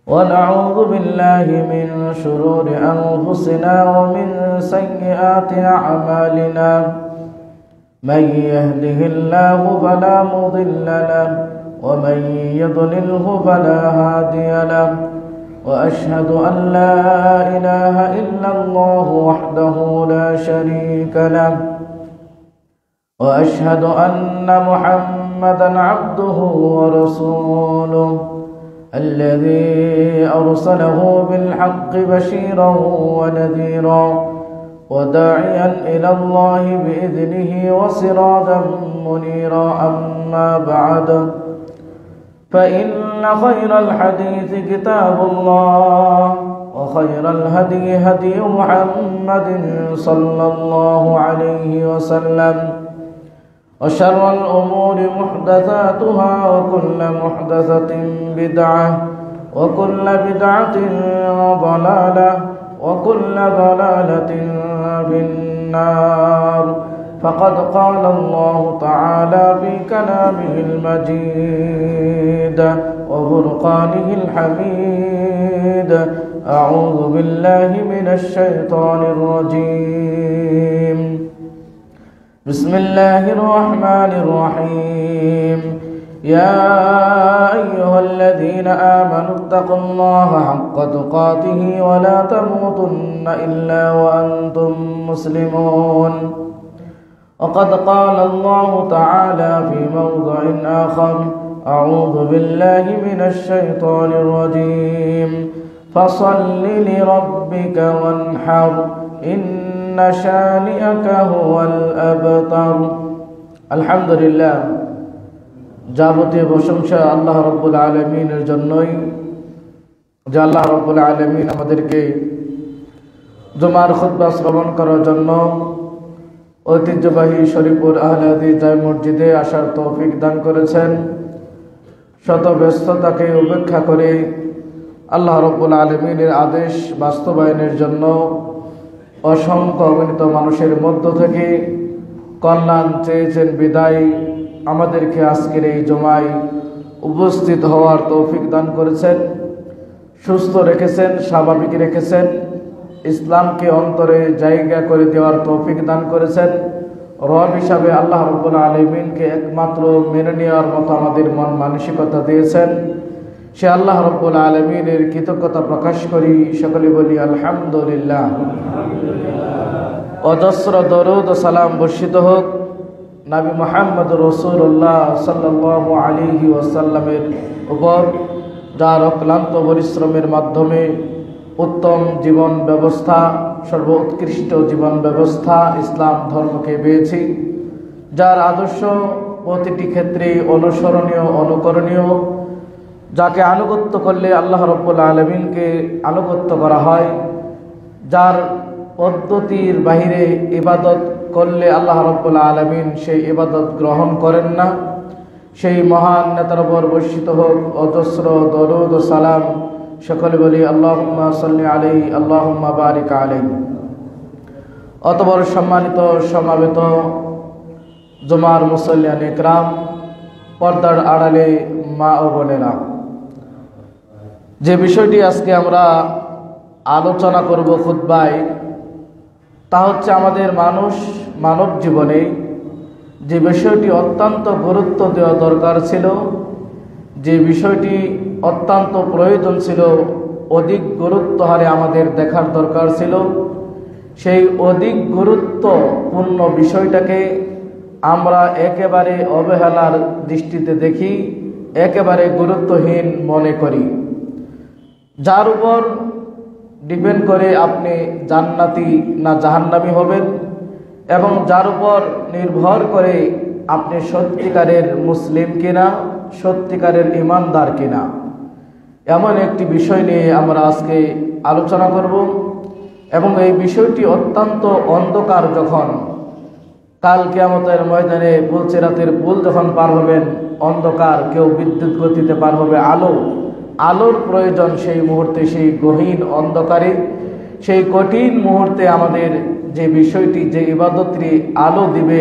ونعوذ بالله من شرور أنفسنا ومن سيئات أعمالنا من يهده الله فلا مضل له ومن يضلله فلا هادي له وأشهد أن لا إله إلا الله وحده لا شريك له وأشهد أن محمدا عبده ورسوله الذي أرسله بالحق بشيرا ونذيرا وداعيا إلى الله بإذنه وسراجا منيرا أما بعد فإن خير الحديث كتاب الله وخير الهدي هدي محمد صلى الله عليه وسلم وشر الأمور محدثاتها وكل محدثة بدعة وكل بدعة ضلالة وكل ضلالة في النار فقد قال الله تعالى في كلامه المجيد وفرقانه الحميد أعوذ بالله من الشيطان الرجيم بسم الله الرحمن الرحيم يا أيها الذين آمنوا اتقوا الله حق تقاته ولا تموتن إلا وأنتم مسلمون وقد قال الله تعالى في موضع آخر أعوذ بالله من الشيطان الرجيم فصل لربك وانحر إن شانئك هو الأبتر الحمد لله যাবতীয় প্রশংসা আল্লাহ রাব্বুল আলামিনের জন্যই যে আল্লাহ রাব্বুল আলামিন আমাদেরকে জুমার খুতবা শ্রবণ করার জন্য ঐতিহ্যবাহী শরীফপুর আহলে হাদিস জামে মসজিদে আসার তৌফিক দান করেছেন। শত ব্যস্ততাকে উপেক্ষা করে আল্লাহ রাব্বুল আলামিনের আদেশ বাস্তবায়নের জন্য অসংখ্য অগণিত মানুষের মধ্য থেকে কল্যাণ চেয়েছেন বিদায় আমাদেরকে আজকের এই জমায় উপস্থিত হওয়ার তৌফিক দান করেছেন, সুস্থ রেখেছেন, স্বাভাবিক রেখেছেন, ইসলামকে অন্তরে জায়গা করে দেওয়ার তৌফিক দান করেছেন। রব হিসাবে আল্লাহ রাব্বুল আলামিনকে একমাত্র মেনে নেওয়ার মতো আমাদের মন মানসিকতা দিয়েছেন। সে আল্লাহ রাব্বুল আলামিনের কৃতজ্ঞতা প্রকাশ করি, সকলে বলি আলহামদুলিল্লাহ। অজস্র দরুদ ও সালাম বর্ষিত হোক নবী মুহাম্মদ রাসূলুল্লাহ সাল্লাল্লাহু আলাইহি ওয়াসাল্লামের উপর, যার অক্লান্ত পরিশ্রমের মাধ্যমে উত্তম জীবন ব্যবস্থা, সর্বোৎকৃষ্ট জীবন ব্যবস্থা ইসলাম ধর্মকে পেয়েছি, যার আদর্শ প্রতিটি ক্ষেত্রে অনুসরণীয়, অনুকরণীয়, যাকে আনুগত্য করলে আল্লাহ রাব্বুল আলামিনকে আনুগত্য করা হয়, যার পদ্ধতির বাহিরে ইবাদত করলে আল্লাহ রাব্বুল আলামিন সেই ইবাদত গ্রহণ করেন না, সেই মহান নেতার উপর বর্ষিত হোক অজস্র দরুদ ও সালাম। সকলে বলি আল্লাহুম্মা সাল্লি আলাইহি আল্লাহুম্মা বারিক আলাইহি। অতঃপর সম্মানিত সমাবেত জুমার মুসল্লিয়ান ইকরাম, পর্দার আড়ালে মা ও বোনেরা, যে বিষয়টি আজকে আমরা আলোচনা করব খুতবায়, তা হচ্ছে আমাদের মানব জীবনে যে বিষয়টি অত্যন্ত গুরুত্ব দেওয়া দরকার ছিল, যে বিষয়টি অত্যন্ত প্রয়োজন ছিল, অধিক গুরুত্ব হারে আমাদের দেখার দরকার ছিল, সেই অধিক গুরুত্বপূর্ণ বিষয়টাকে আমরা একেবারে অবহেলার দৃষ্টিতে দেখি, একেবারে গুরুত্বহীন মনে করি, যার উপর ডিপেন্ড করে আপনি জান্নাতি না জাহান্নামী হবেন, এবং যার উপর নির্ভর করে আপনি সত্যিকারের মুসলিম কিনা, সত্যিকারের ইমানদার কিনা, এমন একটি বিষয় নিয়ে আমরা আজকে আলোচনা করব। এবং এই বিষয়টি অত্যন্ত অন্ধকার, যখন কাল কিয়ামতের ময়দানে পুলসিরাতের পুল যখন পার হবেন, অন্ধকার, কেউ বিদ্যুৎ গতিতে পার হবে, আলোর প্রয়োজন সেই মুহূর্তে, সেই গহীন অন্ধকারে, সেই কঠিন মুহূর্তে আমাদের যে বিষয়টি, যে ইবাদতটি আলো দিবে,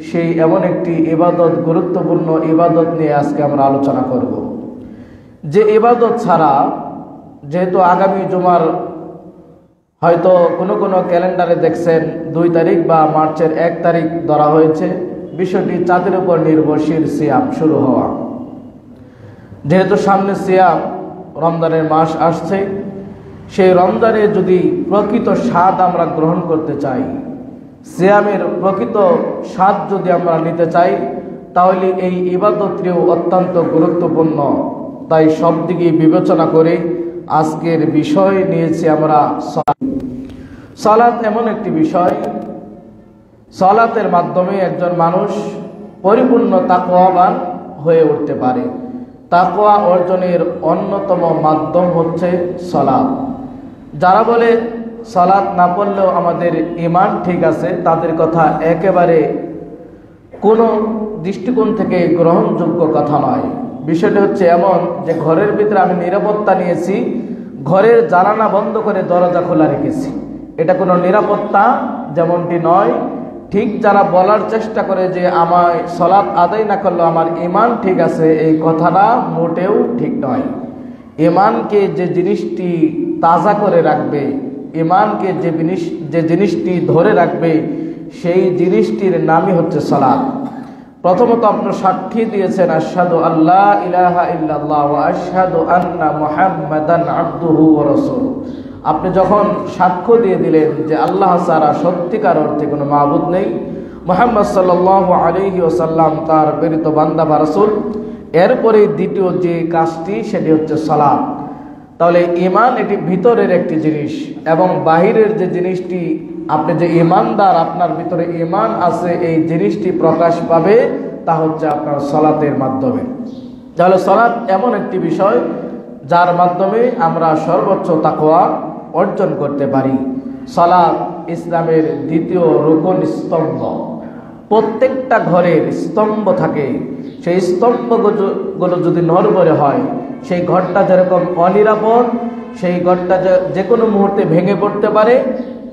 সেই এমন একটি ইবাদত, গুরুত্বপূর্ণ ইবাদত নিয়ে আজকে আমরা আলোচনা করব। যে ইবাদত ছাড়া, যেহেতু আগামী জুমার হয়তো কোনো কোনো ক্যালেন্ডারে দেখছেন 2 তারিখ বা মার্চের 1 তারিখ ধরা হয়েছে, বিষয়টি চাঁদের উপর নির্ভরশীল সিয়াম শুরু হওয়া। যেহেতু সামনে সিয়াম, রমজানের মাস আসছে, সেই রমজানে যদি প্রকৃত স্বাদ আমরা গ্রহণ করতে চাই, সিয়ামের প্রকৃত স্বাদ যদি আমরা নিতে চাই, তাহলে এই ইবাদতটিও অত্যন্ত গুরুত্বপূর্ণ। তাই সব দিকে বিবেচনা করে আজকের বিষয় নিয়েছি আমরা সালাত। এমন একটি বিষয়, সালাতের মাধ্যমে একজন মানুষ পরিপূর্ণ তাকওয়াবান হয়ে উঠতে পারে। তাকওয়া অর্জনের অন্যতম মাধ্যম হচ্ছে সালাত। যারা বলে সালাত না পড়লেও আমাদের ঈমান ঠিক আছে, তাদের কথা একেবারে কোনো দৃষ্টিকোণ থেকে গ্রহণযোগ্য কথা নয়। বিষয়টি হচ্ছে এমন যে ঘরের ভিতরে আমি নিরাপত্তা নিয়েছি, ঘরের জানালা বন্ধ করে দরজা খোলা রেখেছি, এটা কোনো নিরাপত্তা যেমনটি নয়। ঠিক যারা বলার চেষ্টা করে যে আমায় সালাত আদায় না করলেও আমার ঈমান ঠিক আছে, এই কথাটা মোটেও ঠিক নয়। ঈমানকে যে জিনিসটি তাজা করে রাখবে, ঈমানকে যে জিনিসটি ধরে রাখবে, সেই জিনিসটির নামই হচ্ছে সালাত। প্রথমত আপনি সাক্ষী দিয়েছেন আশহাদু আল্লা ইলাহা ইল্লাল্লাহ ওয়া আশহাদু আন্না মুহাম্মাদান আবদুহু ওয়া রাসূলুহু। আপনি যখন সাক্ষ্য দিয়ে দিলেন যে আল্লাহ ছাড়া সত্যিকার অর্থে কোনো মাবুদ নেই, মুহাম্মদ সাল্লাল্লাহু আলাইহি ওয়াসাল্লাম তার প্রেরিত বান্দা বা রাসূল, এরপরে দ্বিতীয় যে কাজটি সেটি হচ্ছে সালাত। তাহলে ঈমান এটি ভিতরের একটি জিনিস, এবং বাহিরের যে জিনিসটি, আপনি যে ঈমানদার, আপনার ভিতরে ঈমান আছে, এই জিনিসটি প্রকাশ পাবে তা হচ্ছে আপনার সালাতের মাধ্যমে। তাহলে সালাত এমন একটি বিষয় যার মাধ্যমে আমরা সর্বোচ্চ তাকওয়া অর্জন করতে পারি। সালাত ইসলামের দ্বিতীয় রুকন, স্তম্ভ। প্রত্যেকটা ঘরের স্তম্ভ থাকে, সেই স্তম্ভগুলো যদি নড়বড়ে হয়, সেই ঘরটা যেরকম অনিরাপদ, সেই ঘরটা যে কোনো মুহূর্তে ভেঙে পড়তে পারে,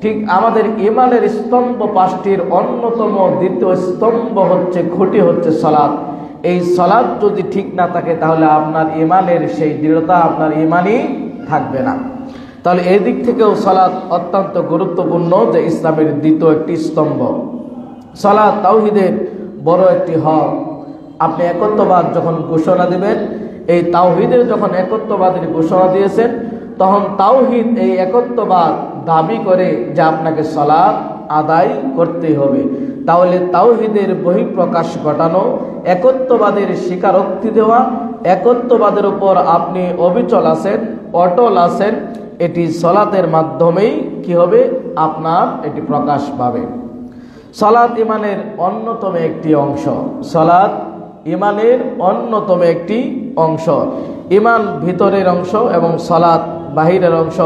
ঠিক আমাদের ঈমানের স্তম্ভ 5টির অন্যতম দ্বিতীয় স্তম্ভ হচ্ছে, খুঁটি হচ্ছে সালাত। এই সালাত যদি ঠিক না থাকে, তাহলে আপনার ঈমানের সেই দৃঢ়তা, আপনার ঈমানই থাকবে না। তাহলে এই দিক থেকেও সালাত অত্যন্ত গুরুত্বপূর্ণ, যে ইসলামের দ্বিতীয় একটি স্তম্ভ। সালাত তাওহীদের বড় একটি হক। আপনি একত্ববাদ যখন ঘোষণা দেবেন, এই তাওহীদের যখন একত্ববাদের ঘোষণা দিয়েছেন, তখন তাওহীদ এই একত্ববাদ দাবি করে যে আপনাকে সালাত আদায় করতেই হবে। তাহলে তাওহীদের বহিঃপ্রকাশ ঘটানো, একত্ববাদের স্বীকারোক্তি দেওয়া, একত্ববাদের উপর আপনি অবিচল আছেন, অটল আছেন, এটি সালাতের মাধ্যমেই কি হবে, আপনার এটি প্রকাশ পাবে। সালাত ঈমানের অন্যতম একটি অংশ। সালাত ঈমানের অন্যতম একটি অংশ। ঈমান ভিতরের অংশ এবং সালাত বাহিরের অংশ।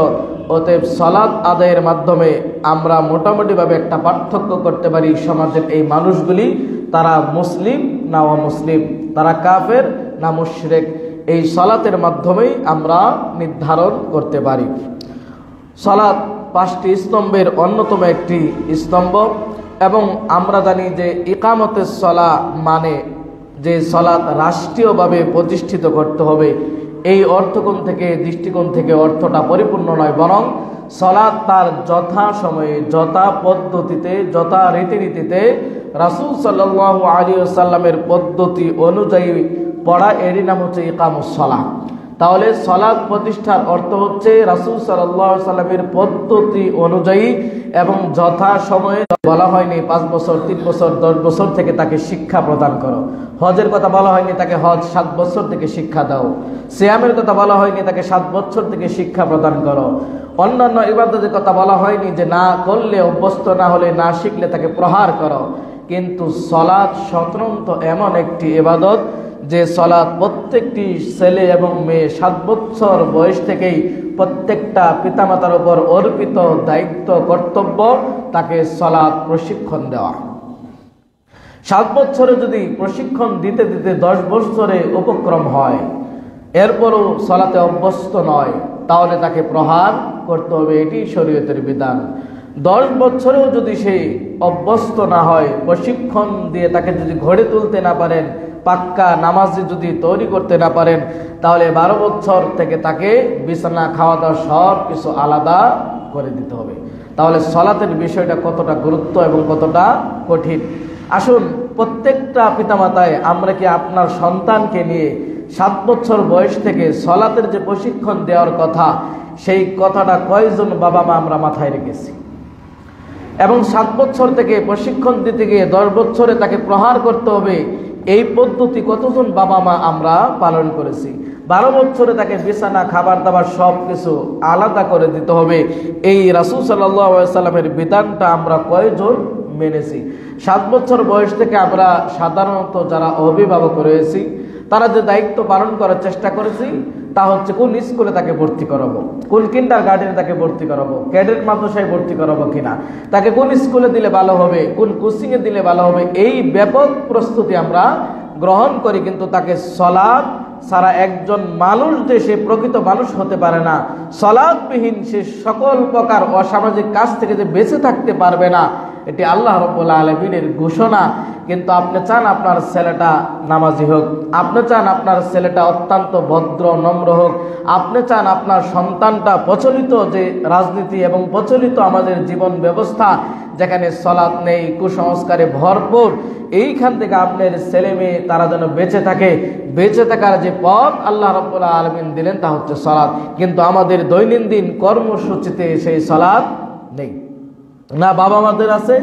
অতএব সালাত আদায়ের মাধ্যমে আমরা মোটামুটিভাবে একটা পার্থক্য করতে পারি সমাজের এই মানুষগুলি, তারা মুসলিম না অমুসলিম, তারা কাফের না মুশরিক, এই সালাতের মাধ্যমেই আমরা নির্ধারণ করতে পারি। সালাত 5টি স্তম্ভের অন্যতম একটি স্তম্ভ, এবং আমরা জানি যে ইকামতের সালাহ মানে যে সালাত রাষ্ট্রীয়ভাবে প্রতিষ্ঠিত করতে হবে, এই অর্থকোণ থেকে, দৃষ্টিকোণ থেকে অর্থটা পরিপূর্ণ নয়, বরং সালাত তার যথা সময়ে, যথা পদ্ধতিতে, যথা রীতিনীতিতে রাসূল সাল্লাল্লাহু আলাইহি ওয়াসাল্লামের পদ্ধতি অনুযায়ী পড়া, এরই নাম হচ্ছে ইকামুস সালাহ। তাহলে সালাত প্রতিষ্ঠার অর্থ হচ্ছে রাসূল সাল্লাল্লাহু আলাইহি ওয়াসাল্লামের পদ্ধতি অনুযায়ী এবং যথা সময়ে। বলা হয়নি 5 বছর, 3 বছর, 10 বছর থেকে তাকে শিক্ষা প্রদান করো। হজের কথা বলা হয়নি তাকে হজ 7 বছর থেকে শিক্ষা দাও। সিয়ামের কথা বলা হয়নি তাকে 7 বছর থেকে শিক্ষা প্রদান করো। অন্যান্য ইবাদতের কথা বলা হয়নি যে না করলে, অভ্যস্ত না হলে, না শিখলে তাকে প্রহার করো। কিন্তু সালাত স্বতন্ত্র এমন একটি ইবাদত, যে সালাত প্রত্যেকটি ছেলে এবং মেয়ে 7 বছর বয়স থেকেই প্রত্যেকটা পিতামাতার উপর অর্পিত দায়িত্ব, কর্তব্য, তাকে সালাত প্রশিক্ষণ দেওয়া। 7 বছরে যদি প্রশিক্ষণ দিতে দিতে 10 বছরে উপক্রম হয়, এরপরও সালাতে অভ্যস্ত নয়, তাহলে তাকে প্রহার করতে হবে, এটি শরীয়তের বিধান। 10 বছরেও যদি সে অভ্যস্ত না হয়, প্রশিক্ষণ দিয়ে তাকে যদি গড়ে তুলতে না পারেন, পাক্কা নামাজি যদি তৈরি করতে না পারেন, তাহলে 12 বছর থেকে তাকে বিছানা, খাওয়া দাওয়া সব কিছু আলাদা করে দিতে হবে। তাহলে সালাতের বিষয়টা কতটা গুরুত্ব এবং কতটা কঠিন। আসুন, প্রত্যেকটা পিতামাতায় আমরা কি আপনার সন্তানকে নিয়ে 7 বছর বয়স থেকে সালাতের যে প্রশিক্ষণ দেওয়ার কথা, সেই কথাটা কয়জন বাবা মা আমরা মাথায় রেখেছি? এবং 7 বছর থেকে প্রশিক্ষণ দিতে গিয়ে 10 বছরে তাকে প্রহার করতে হবে, এই পদ্ধতি কতজন বাবা মা আমরা পালন করেছি? 12 বছরে তাকে বিছানা, খাবার দাবার সব কিছু আলাদা করে দিতে হবে, এই রাসূল সাল্লাল্লাহু আলাইহি সাল্লামের বিধানটা আমরা কয়জন মেনেছি? 7 বছর বয়স থেকে আমরা সাধারণত যারা অভিভাবক রয়েছি, তারা যে দায়িত্ব পালন করার চেষ্টা করেছি তা হচ্ছে কোন স্কুলে তাকে ভর্তি করাবো, কোন কিন্ডারগার্টেনে তাকে ভর্তি করাবো, ক্যাডেট মাদ্রাসায় ভর্তি করাবো কিনা, তাকে কোন স্কুলে দিলে ভালো হবে, কোন কোচিংয়ে দিলে ভালো হবে, এই ব্যাপক প্রস্তুতি আমরা গ্রহণ করি। কিন্তু তাকে সালাত ছাড়া একজন মানুষ যে সে প্রকৃত মানুষ হতে পারে না, সালাতবিহীন সে সকল প্রকার অসামাজিক কাজ থেকে যে বেঁচে থাকতে পারবে না, এটি আল্লাহ রাব্বুল আলামিনের ঘোষণা। কিন্তু আপনি চান আপনার ছেলেটা নামাজি হোক, আপনি চান আপনার ছেলেটা অত্যন্ত ভদ্র নম্র হোক, আপনি চান আপনার সন্তানটা প্রচলিত যে রাজনীতি এবং প্রচলিত আমাদের জীবন ব্যবস্থা যেখানে সালাত নেই, কুসংস্কারে ভরপুর, এইখান থেকে আপনার ছেলে মেয়ে তারা যেন বেঁচে থাকে, বেঁচে থাকার যে পথ আল্লাহ রাব্বুল আলামিন দিলেন তা হচ্ছে সালাত। কিন্তু আমাদের দৈনন্দিন কর্মসূচিতে সেই সালাত নেই। না বাবা মাদের আছে,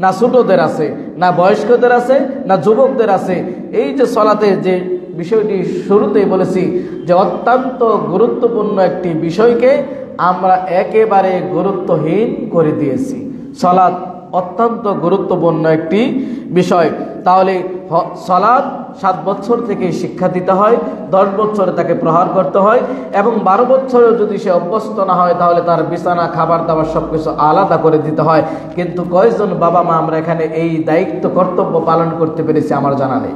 না ছোটদের আছে, না বয়স্কদের আছে, না যুবকদের আছে। এই যে সালাতে যে বিষয়টি শুরুতেই বলেছি যে অত্যন্ত গুরুত্বপূর্ণ একটি বিষয়কে আমরা একেবারে গুরুত্বহীন করে দিয়েছি। সালাত অত্যন্ত গুরুত্বপূর্ণ একটি বিষয়। তাহলে সালাত 7 বছর থেকে শিক্ষা দিতে হয়, 10 বছরে তাকে প্রহার করতে হয়, এবং 12 বছরেও যদি সে অভ্যস্ত না হয় তাহলে তার বিছানা, খাবার দাবার সবকিছু আলাদা করে দিতে হয়। কিন্তু কয়জন বাবা মা আমরা এখানে এই দায়িত্ব কর্তব্য পালন করতে পেরেছি আমার জানা নেই।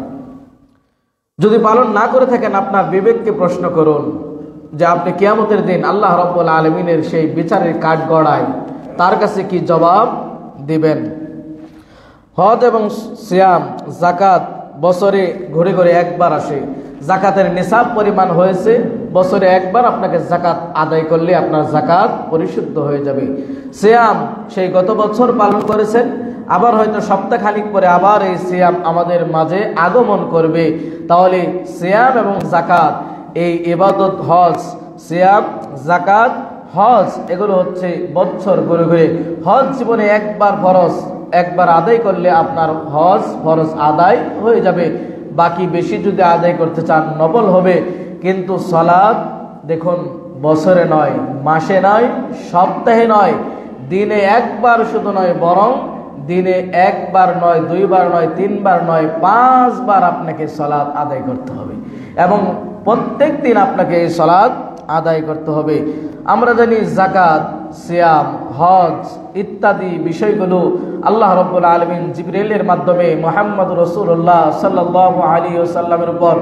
যদি পালন না করে থাকেন, আপনার বিবেককে প্রশ্ন করুন যে আপনি কিয়ামতের দিন আল্লাহ রাব্বুল আলামিনের সেই বিচারের কাঠগড়ায় তার কাছে কি জবাব দিবেন। হজ এবং সিয়াম, যাকাত বছরে ঘুরে ঘুরে একবার আসে। যাকাতের নিসাব পরিমাণ হয়েছে, বছরে একবার আপনাকে যাকাত আদায় করলে আপনার যাকাত পরিশুদ্ধ হয়ে যাবে। সিয়াম সেই গত বছর পালন করেছেন, আবার হয়তো সপ্তাহখানিক পরে আবার এই সিয়াম আমাদের মাঝে আগমন করবে। তাহলে সিয়াম এবং যাকাত, এই ইবাদত, হজ, সিয়াম, যাকাত, হজ, এগুলো হচ্ছে বছর ঘুরে ঘুরে। হজ জীবনে একবার ফরজ, একবার আদায় করলে আপনার হজ ফরজ আদায় হয়ে যাবে। বাকি বেশি যদি আদায় করতে চান নফল হবে। কিন্তু সালাত দেখুন, বছরে নয়, মাসে নয়, সপ্তাহে নয়, দিনে একবার শুধু নয়, বরং দিনে একবার নয়, 2 বার নয়, 3 বার নয়, 5 বার আপনাকে সালাত আদায় করতে হবে, এবং প্রত্যেক দিন আপনাকে এই সালাত আদায় করতে হবে। আমরা জানি যাকাত, সিয়াম, হজ ইত্যাদি বিষয়গুলো আল্লাহ রাব্বুল আলামিন জিবরিলের মাধ্যমে মুহাম্মদ রাসূলুল্লাহ সাল্লাল্লাহু আলাইহি ওয়াসাল্লামের উপর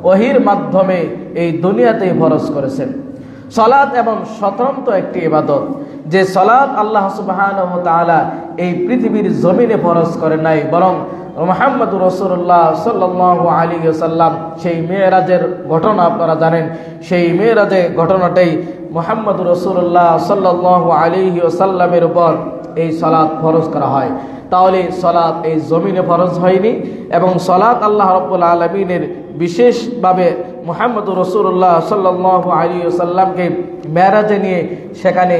ওহীর মাধ্যমে এই দুনিয়াতে ফরজ করেছেন। সালাত এবং স্বতন্ত্র একটি ইবাদত, যে সালাত আল্লাহ সুবহানাহু ওয়া তাআলা এই পৃথিবীর জমিনে ফরজ করেন নাই, বরং মুহাম্মদ রাসূলুল্লাহ সাল্লাল্লাহু আলাইহি ওয়াসাল্লাম সেই মেরাজের ঘটনা আপনারা জানেন। সেই মেরাজের ঘটনাটাই মুহাম্মদ রাসূলুল্লাহ সাল্লাল্লাহু আলাইহি ওয়াসাল্লামের উপর এই সালাত ফরজ করা হয়। তাহলে সালাত এই জমিনে ফরজ হয়নি, এবং সালাত আল্লাহ রাব্বুল আলামিনের বিশেষভাবে মুহাম্মদ রাসূলুল্লাহ সাল্লাল্লাহু আলাইহি ওয়াসাল্লামকে মেরাজে নিয়ে সেখানে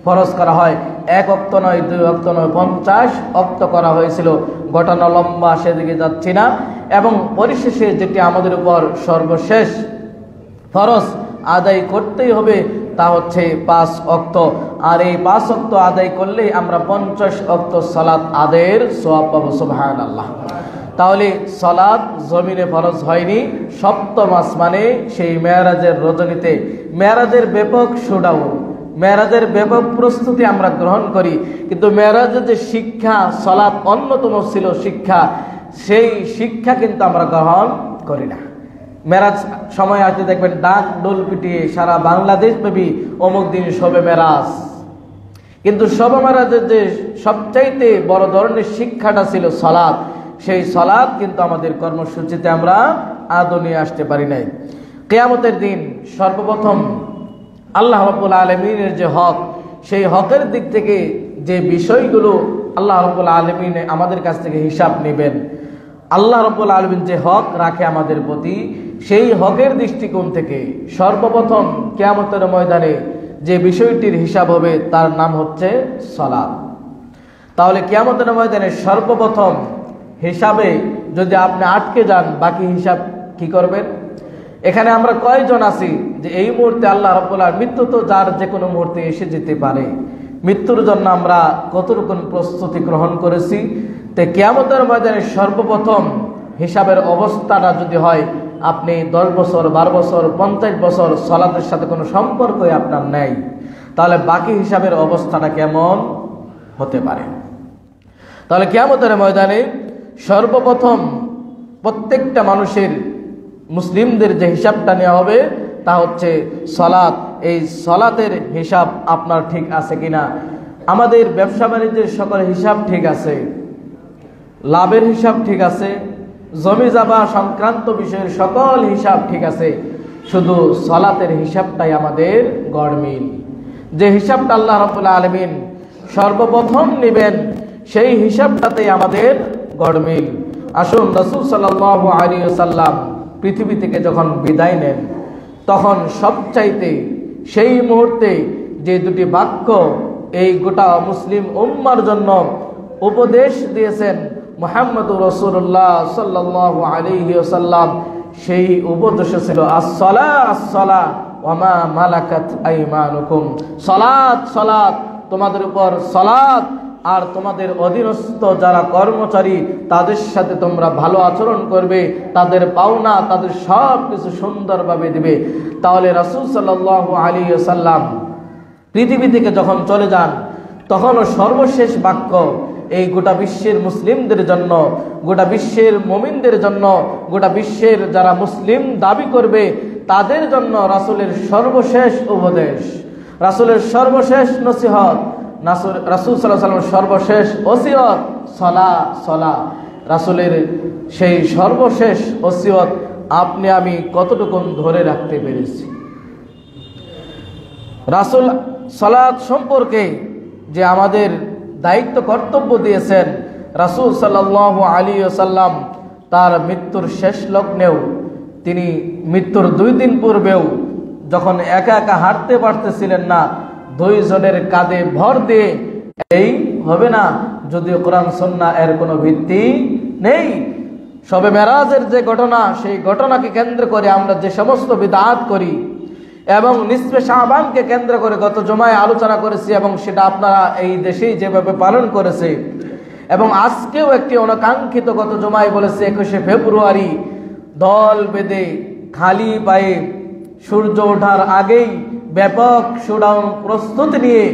ফরজ করা হয়। 1 ওয়াক্ত নয়, 2 ওয়াক্ত নয়, 50 ওয়াক্ত করা হয়েছিল। ঘটনা লম্বা, সেদিকে যাচ্ছি না। এবং পরিশেষে যেটি আমাদের উপর সর্বশেষ ফরজ আদায় করতেই হবে তা হচ্ছে 5 ওয়াক্ত। আর এই 5 ওয়াক্ত আদায় করলে আমরা 50 ওয়াক্ত সালাত আদায়ের সওয়াব পাবো। সুবহানাল্লাহ। তাহলে সালাত জমিনে ফরজ হয়নি, সপ্তম আসমানে সেই মেরাজের রজনীতে, মেরাজের ব্যাপক শোডাউন, মেরাজের ব্যাপক প্রস্তুতি আমরা গ্রহণ করি। কিন্তু মেরাজের যে শিক্ষা, সালাত অন্যতম ছিল শিক্ষা, সেই শিক্ষা কিন্তু আমরা গ্রহণ করি না। মেরাজ সময় আসতে দেখবেন ডাক ডোল পিটিয়ে সারা বাংলাদেশ ব্যাপী অমুক দিন শবে মেরাজ। কিন্তু শবে মেরাজের যে সবচাইতে বড় ধরনের শিক্ষাটা ছিল সালাত, সেই সালাত কিন্তু আমাদের কর্মসূচিতে আমরা আদৌ নিয়ে আসতে পারি নাই। কিয়ামতের দিন সর্বপ্রথম আল্লাহ রাব্বুল আলামিনের যে হক, সেই হকের দিক থেকে যে বিষয়গুলো আল্লাহ রাব্বুল আলামিন আমাদের কাছ থেকে হিসাব নেবেন, আল্লাহ রাব্বুল আলামিন যে হক রাখে আমাদের প্রতি, সেই হকের দৃষ্টিকোণ থেকে সর্বপ্রথম কিয়ামতের ময়দানে যে বিষয়টির হিসাব হবে তার নাম হচ্ছে সালাত। তাহলে কিয়ামতের ময়দানে সর্বপ্রথম হিসাবে যদি আপনি আটকে যান, বাকি হিসাব কি করবেন? এখানে আমরা কয়জন আছি যে এই মুহূর্তে আল্লাহ রাব্বুল আলামিন, মৃত্যু তো যার যে কোনো মুহূর্তে এসে যেতে পারে, মৃত্যুর জন্য আমরা কতটুকু প্রস্তুতি গ্রহণ করেছি? তো কিয়ামতের ময়দানে সর্বপ্রথম হিসাবের অবস্থাটা যদি হয় আপনি 10 বছর 12 বছর 50 বছর সালাতের সাথে কোনো সম্পর্কই আপনার নেই, তাহলে বাকি হিসাবের অবস্থাটা কেমন হতে পারে? তাহলে কিয়ামতের ময়দানে সর্বপ্রথম প্রত্যেকটা মানুষের, মুসলিমদের যে হিসাবটা নেওয়া হবে তা হচ্ছে সালাত। এই সালাতের হিসাব আপনার ঠিক আছে কিনা? আমাদের ব্যবসা বাণিজ্যের সকল হিসাব ঠিক আছে, লাভের হিসাব ঠিক আছে, জমি জামা সংক্রান্ত বিষয়ের সকল হিসাব ঠিক আছে, শুধু সালাতের হিসাবটাই আমাদের গড়মিল। যে হিসাবটা আল্লাহ রাব্বুল আলামিন সর্বপ্রথম নেবেন, সেই হিসাবটাতেই আমাদের গড়মিল। আসুন, রাসূল সাল্লাল্লাহু আলাইহি ওয়াসাল্লাম পৃথিবী থেকে যখন বিদায় নেন, তখন সবচাইতে সেই মুহূর্তে যে দুটি বাক্য এই গোটা মুসলিম উম্মার জন্য উপদেশ দিয়েছেন মুহাম্মদুর রাসূলুল্লাহ সাল্লাল্লাহু আলাইহি ওয়াসাল্লাম, সেই উপদেশ ছিল আসসালাহ আসসালাহ ওয়া মা মালাকাত আইমানুকুম। সালাত সালাত, তোমাদের উপর সালাত, আর তোমাদের অধীনস্থ যারা কর্মচারী তাদের সাথে তোমরা ভালো আচরণ করবে, তাদের পাওনা তাদের সব কিছু সুন্দরভাবে দিবে। তাহলে রাসূল সাল্লাল্লাহু আলাইহি ওয়াসাল্লাম পৃথিবী থেকে যখন চলে যান, তখনও সর্বশেষ বাক্য এই গোটা বিশ্বের মুসলিমদের জন্য, গোটা বিশ্বের মুমিনদের জন্য, গোটা বিশ্বের যারা মুসলিম দাবি করবে তাদের জন্য রাসূলের সর্বশেষ উপদেশ, রাসূলের সর্বশেষ নসিহত, রাসূল সাল্লাল্লাহু আলাইহি ওয়াসাল্লামের সর্বশেষ ওসিয়ত সালাহ সালাহ। রাসূলের সেই সর্বশেষ ওসিয়ত আপনি আমি কতটুকু ধরে রাখতে পেরেছি? রাসূল সালাত সম্পর্কে যে আমাদের দায়িত্ব কর্তব্য দিয়েছেন, রাসূল সাল্লাল্লাহু আলাইহি ওয়াসাল্লাম তার মৃত্যুর শেষ লগ্নেও, তিনি মৃত্যুর 2 দিন পূর্বেও যখন একা একা হাঁটতে পারতেছিলেন না, 2 জনের কাঁধে ভর দিয়ে, এই হবে না যদি কোরআন সুন্নাহ এর কোনো ভিত্তি নেই। শবে মেরাজের যে ঘটনা, সেই ঘটনাকে কেন্দ্র করে আমরা যে সমস্ত বিদআত করি এবং নিসফে শাবানকে কেন্দ্র করে গত জুমায় আলোচনা করেছি, এবং সেটা আপনারা এই দেশেই যেভাবে পালন করেছে, এবং আজকেও একটি অনাকাঙ্ক্ষিত গত জুমায় বলেছে 21শে ফেব্রুয়ারি দল বেঁধে খালি পায়ে সূর্য ওঠার আগেই ব্যাপক শোডাউন প্রস্তুতি নিয়ে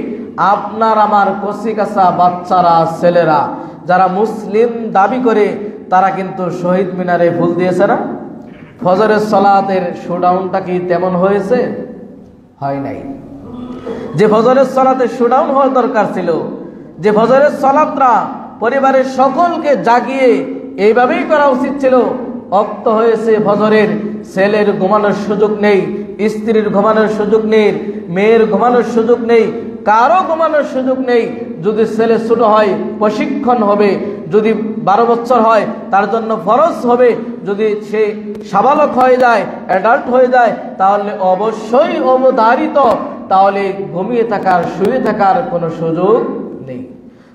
আপনার আমার কচিকাঁচা বাচ্চারা, ছেলেরা যারা মুসলিম দাবি করে তারা কিন্তু শহীদ মিনারে ফুল দিয়েছে না? ফজরের সালাতের শোডাউনটা কি তেমন হয়েছে? হয় নাই। যে ফজরের সালাতে শোডাউন হওয়ার দরকার ছিল, যে ফজরের সালাতটা পরিবারের সকলকে জাগিয়ে এইভাবেই করা উচিত ছিল, অক্ত হয়েছে ফজরের, ছেলের ঘুমানোর সুযোগ নেই, স্ত্রীর ঘুমানোর সুযোগ নেই, মেয়ের ঘুমানোর সুযোগ নেই, কারো ঘুমানোর সুযোগ নেই। যদি ছেলে ছোট হয় প্রশিক্ষণ হবে, যদি 12 বছর হয় তার জন্য ফরজ হবে, যদি সে সাবালক হয়ে যায়, অ্যাডাল্ট হয়ে যায়, তাহলে অবশ্যই অবধারিত, তাহলে ঘুমিয়ে থাকার, শুয়ে থাকার কোনো সুযোগ নেই।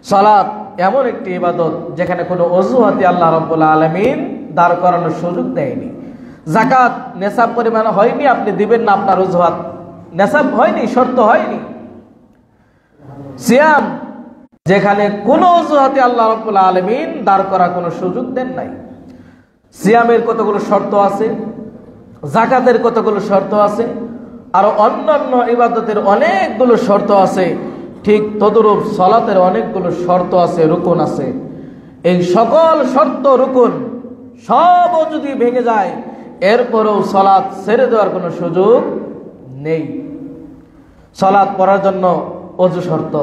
সালাত এমন একটি ইবাদত যেখানে কোনো অজুহাতে আল্লাহ রাব্বুল আলামিন দাঁড় করানোর সুযোগ দেয়নি। যাকাত নেশাব পরিমাণ হয়নি, আপনি দিবেন না, আপনার অজুহাত নেশাব হয়নি, শর্ত হয়নি। সিয়াম যেখানে কোনো অজুহাতে আল্লাহ রাব্বুল আলামিন দাঁড় করার কোনো সুযোগ দেন নাই। সিয়ামের কতগুলো শর্ত আছে, যাকাতের কতগুলো শর্ত আছে, আর অন্যান্য ইবাদতের অনেকগুলো শর্ত আছে। ঠিক তদরূপ সালাতের অনেকগুলো শর্ত আছে, রুকুন আছে। এই সকল শর্ত রুকুন সবও যদি ভেঙে যায়, এরপরেও সালাত ছেড়ে দেওয়ার কোনো সুযোগ নেই। সালাত পড়ার জন্য অজু শর্ত,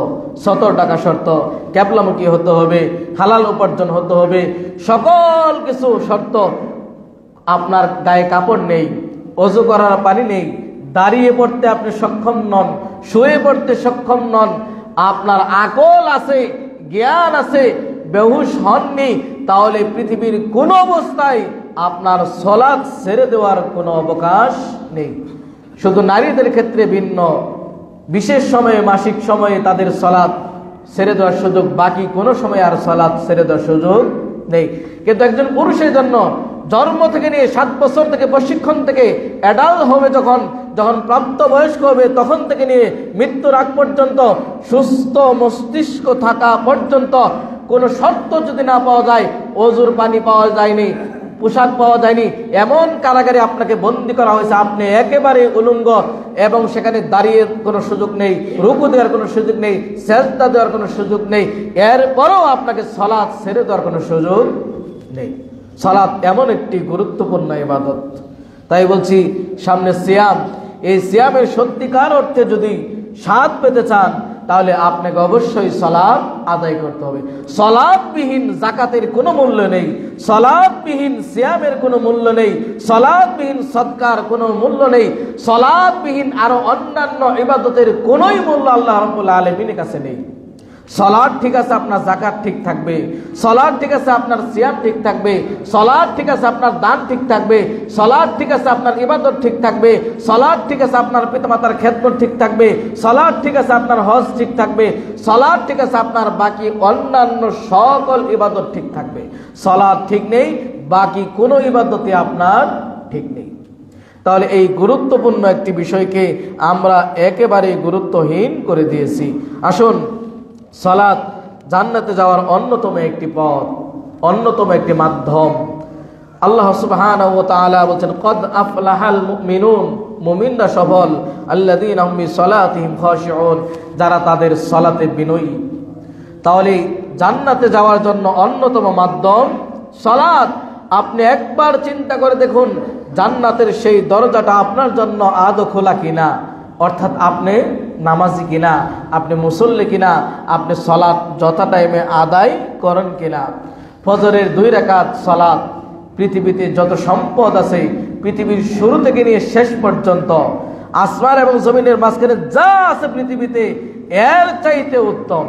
70 টাকা শর্ত, ক্যাবলামুখী হতে হবে, হালাল উপার্জন হতে হবে, সকল কিছু শর্ত। আপনার গায়ে কাপড় নেই, অজু করার পানি নেই, দাঁড়িয়ে পড়তে আপনি সক্ষম নন, শুয়ে পড়তে সক্ষম নন, আপনার আকল আছে, জ্ঞান আছে, বেহুশ হননি, তাহলে পৃথিবীর কোন অবস্থায় আপনার সালাত ছেড়ে দেওয়ার কোনো অবকাশ নেই। শুধু নারীদের ক্ষেত্রে ভিন্ন, বিশেষ সময়ে মাসিক সময়ে তাদের সালাত ছেড়ে দেওয়ার সুযোগ, বাকি কোনো সময় আর সালাত ছেড়ে দেওয়ার সুযোগ নেই। কিন্তু একজন পুরুষের জন্য জন্ম থেকে নিয়ে 7 বছর থেকে প্রশিক্ষণ থেকে অ্যাডাল্ট হবে, যখন প্রাপ্তবয়স্ক হবে, তখন থেকে নিয়ে মৃত্যুর আগ পর্যন্ত সুস্থ মস্তিষ্ক থাকা পর্যন্ত কোনো শর্ত যদি না পাওয়া যায়, ওজুর পানি পাওয়া যায়নি, পোশাক পাওয়া যায়নি, এমন কারাগারে আপনাকে বন্দী করা হয়েছে, আপনি একেবারে উলঙ্গ, এবং সেখানে দাঁড়িয়ে কোনো সুযোগ নেই, রুকু দেওয়ার কোনো সুযোগ নেই, সেজদা দেওয়ার কোনো সুযোগ নেই, এরপরও আপনাকে সালাত ছেড়ে দেওয়ার কোনো সুযোগ নেই। সালাত এমন একটি গুরুত্বপূর্ণ ইবাদত। তাই বলছি, সামনে সিয়াম, এই সিয়ামের সত্যিকার অর্থে যদি স্বাদ পেতে চান, তাহলে আপনাকে অবশ্যই সালাত আদায় করতে হবে। সালাতবিহীন যাকাতের কোনো মূল্য নেই, সালাতবিহীন সিয়ামের কোনো মূল্য নেই, সালাতবিহীন সদকার কোনো মূল্য নেই, সালাতবিহীন আরো অন্যান্য ইবাদতের কোনোই মূল্য আল্লাহ রাব্বুল আলামিনের কাছে নেই। সালাত ঠিক আছে, আপনার যাকাত ঠিক থাকবে, সালাত ঠিক আছে, আপনার সিয়াম ঠিক থাকবে, সালাত ঠিক আছে, আপনার দান ঠিক থাকবে, সালাত ঠিক আছে, আপনার ইবাদত ঠিক থাকবে, সালাত ঠিক আছে, আপনার পিতামাতার খেদমত ঠিক থাকবে, সালাত ঠিক আছে, আপনার হজ ঠিক থাকবে, সালাত ঠিক আছে, আপনার বাকি অন্যান্য সকল ইবাদত ঠিক থাকবে। সালাত ঠিক নেই, বাকি কোনো ইবাদতে আপনার ঠিক নেই। তাহলে এই গুরুত্বপূর্ণ একটি বিষয়কে আমরা একেবারে গুরুত্বহীন করে দিয়েছি। আসুন, সালাত জান্নাতে যাওয়ার অন্যতম একটি পথ, অন্যতম একটি মাধ্যম। আল্লাহ সুবহানাহু ওয়া তাআলা বলেন, কদ আফলাহাল মুমিনুন, মুমিনরা সফল, আল্লাযীনা হুম বিসালাতিহিম খাশিউন, যারা তাদের সালাতে বিনয়ী। তাহলে জান্নাতে যাওয়ার জন্য অন্যতম মাধ্যম সালাত। আপনি একবার চিন্তা করে দেখুন, জান্নাতের সেই দরজাটা আপনার জন্য আদৌ খোলা কিনা, অর্থাৎ আপনি নামাজি কিনা, আপনি মুসল্লি কিনা, আপনি সালাত যথা টাইমে আদায় করেন কিনা। ফজরের 2 রাকাত সালাত, পৃথিবীতে যত সম্পদ আছে, পৃথিবীর শুরু থেকে নিয়ে শেষ পর্যন্ত, আসমান এবং জমিনের মাঝখানে যা আছে পৃথিবীতে, এর চাইতে উত্তম।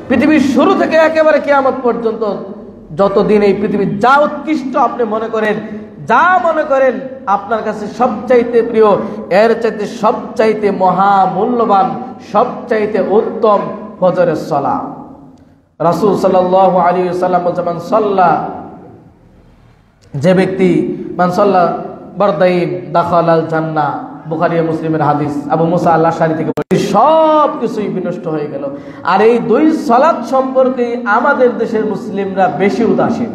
পৃথিবীর শুরু থেকে একেবারে কিয়ামত পর্যন্ত যতদিন এই পৃথিবীর যা উৎকৃষ্ট আপনি মনে করেন, যা মনে করেন আপনার কাছে সবচাইতে প্রিয়, এর চাইতে সবচাইতে মহামূল্যবান, সবচাইতে উত্তম ফজরের সালাত। রাসূল সাল্লাল্লাহু আলাইহি ওয়াসাল্লাম বলেছেন, মান সাল্লা, যে ব্যক্তি, মান সাল্লা বারদাইন দাখালাল জান্নাহ, বুখারী ও মুসলিমের হাদিস, আবু মুসা আল-আশআরী থেকে। সব কিছুই বিনষ্ট হয়ে গেল। আর এই 2 সালাত সম্পর্কে আমাদের দেশের মুসলিমরা বেশি উদাসীন।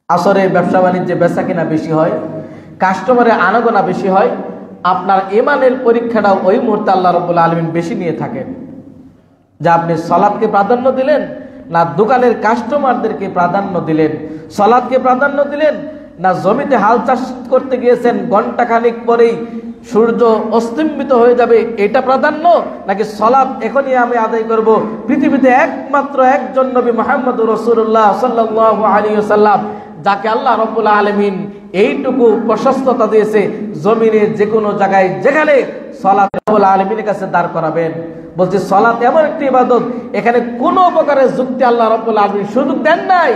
আসরে ব্যবসা বাণিজ্যে বেচা কিনা বেশি হয়, কাস্টমারের আনাগোনা বেশি হয়, আপনার ইমানের পরীক্ষাটাও ওই মুহূর্তে আল্লাহ রাব্বুল আলামিন বেশি নিয়ে থাকেন। যে আপনি সালাতকে প্রাধান্য দিলেন, না দোকানের কাস্টমারদেরকে প্রাধান্য দিলেন? সালাতকে প্রাধান্য দিলেন, না জমিতে হাল চাষ করতে গিয়েছেন, ঘন্টা খানিক পরেই সূর্য অস্তমিত হয়ে যাবে, এটা প্রাধান্য? নাকি সালাত এখনই আমি আদায় করব? পৃথিবীতে একমাত্র একজন নবী মুহাম্মদুর রাসূলুল্লাহ সাল্লাল্লাহু আলাইহি ওয়াসাল্লাম, যাকে আল্লাহ রাব্বুল আলামিন এইটুকু প্রশস্ততা দিয়েছে, জমিনে যে কোনো জায়গায় যেখানে সালাত রাব্বুল আলামিনের কাছে দাঁড় করাবেন। বলছে সালাত এমন একটি ইবাদত, এখানে কোনো প্রকারের যুক্তি আল্লাহ রাব্বুল আলামিন সুযোগ দেন নাই,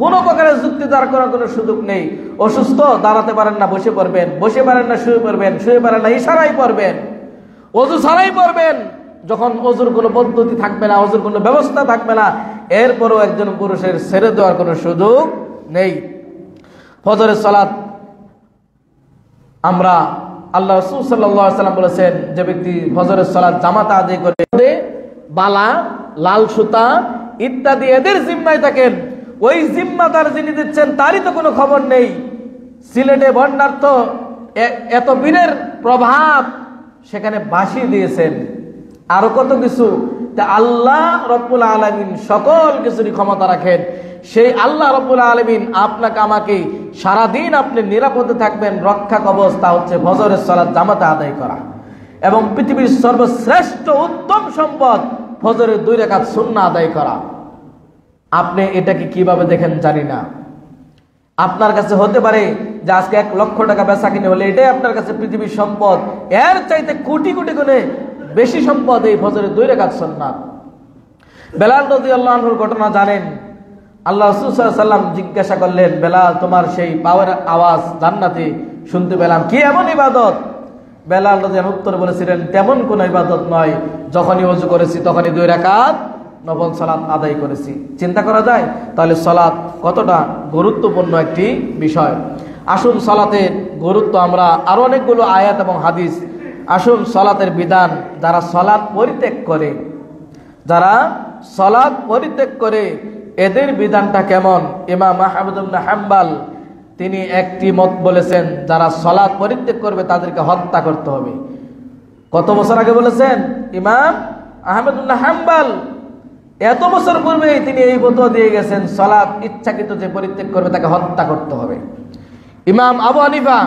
কোনো প্রকারের যুক্তি দাঁড় করার কোনো সুযোগ নেই। অসুস্থ, দাঁড়াতে পারেন না, বসে পড়বেন, বসে পারেন না শুয়ে পড়বেন, শুয়ে পারেন না ইশারায় পড়বেন, ওযু ছাড়াই পড়বেন, যখন ওযুর কোনো পদ্ধতি থাকবে না, ওযুর কোনো ব্যবস্থা থাকবে না, এরপরও একজন পুরুষের ছেড়ে দেওয়ার কোনো সুযোগ নেই। ফজরের সালাত আমরা, আল্লাহ রাসূল সাল্লাল্লাহু আলাইহি ওয়াসাল্লাম বলেছেন, যে ব্যক্তি ফজরের সালাত জামাতে আদায় করে, বালা, লাল সুতা ইত্যাদি এদের জিম্মায় থাকেন, ওই জিম্মাদার যিনি দিচ্ছেন তারই তো কোনো খবর নেই। সিলেটে বন্যার্থ এত বীরের প্রভাব সেখানে ভাসিয়ে দিয়েছেন, আরো কত কিছু। তা আল্লাহ রব্বুল আলামিন সকল কিছুরই ক্ষমতা রাখেন। সেই আল্লাহ রব্বুল আলামিন আপনাকে আমাকে সারাদিন আপনি নিরাপদে থাকবেন, রক্ষা কবচ, তা হচ্ছে ফজরের সালাত জামাতে আদায় করা। এবং পৃথিবীর সর্বশ্রেষ্ঠ উত্তম সম্পদ ফজরের 2 রাকাত সুন্নাহ আদায় করা। আপনি এটাকে কিভাবে দেখেন জানি না। আপনার কাছে হতে পারে যে আজকে 1 লক্ষ টাকা বেচা কিনে হলে এটাই আপনার কাছে পৃথিবীর সম্পদ, এর চাইতে কোটি কোটি গুণে বেশি সম্পদ এই ফজরের 2 রাকাত সুন্নাত। বেলাল রাদিয়াল্লাহু আনহুর ঘটনা জানেন। আল্লাহ রাসূল সাল্লাল্লাহু আলাইহি ওয়াসাল্লাম জিজ্ঞাসা করলেন, বেলাল তোমার সেই পাওয়ার আওয়াজ জান্নাতে শুনতে পেলাম, কি এমন ইবাদত? বেলাল রাদিয়াল্লাহু উত্তর বলেছিলেন, তেমন কোন ইবাদত নয়, যখনই ওযু করেছি তখনই 2 রাকাত নফল সালাত আদায় করেছি। চিন্তা করা যায় তাহলে সালাত কতটা গুরুত্বপূর্ণ একটি বিষয়। আসুন সালাতের গুরুত্ব আমরা আরো অনেকগুলো আয়াত এবং হাদিস, আসুন সালাতের বিধান, যারা সালাত পরিত্যাগ করে এদের বিধানটা কেমন। ইমাম আহমদ ইবনে হাম্বল তিনি একটি মত বলেছেন, যারা সালাত পরিত্যাগ করবে তাদেরকে হত্যা করতে হবে। কত বছর আগে বলেছেন ইমাম আহমদ ইবনে হাম্বল? এত বছর পূর্বে তিনি এই ফতোয়া দিয়ে গেছেন, সালাত ইচ্ছাকৃত যে পরিত্যাগ করবে তাকে হত্যা করতে হবে। ইমাম আবু হানিফা,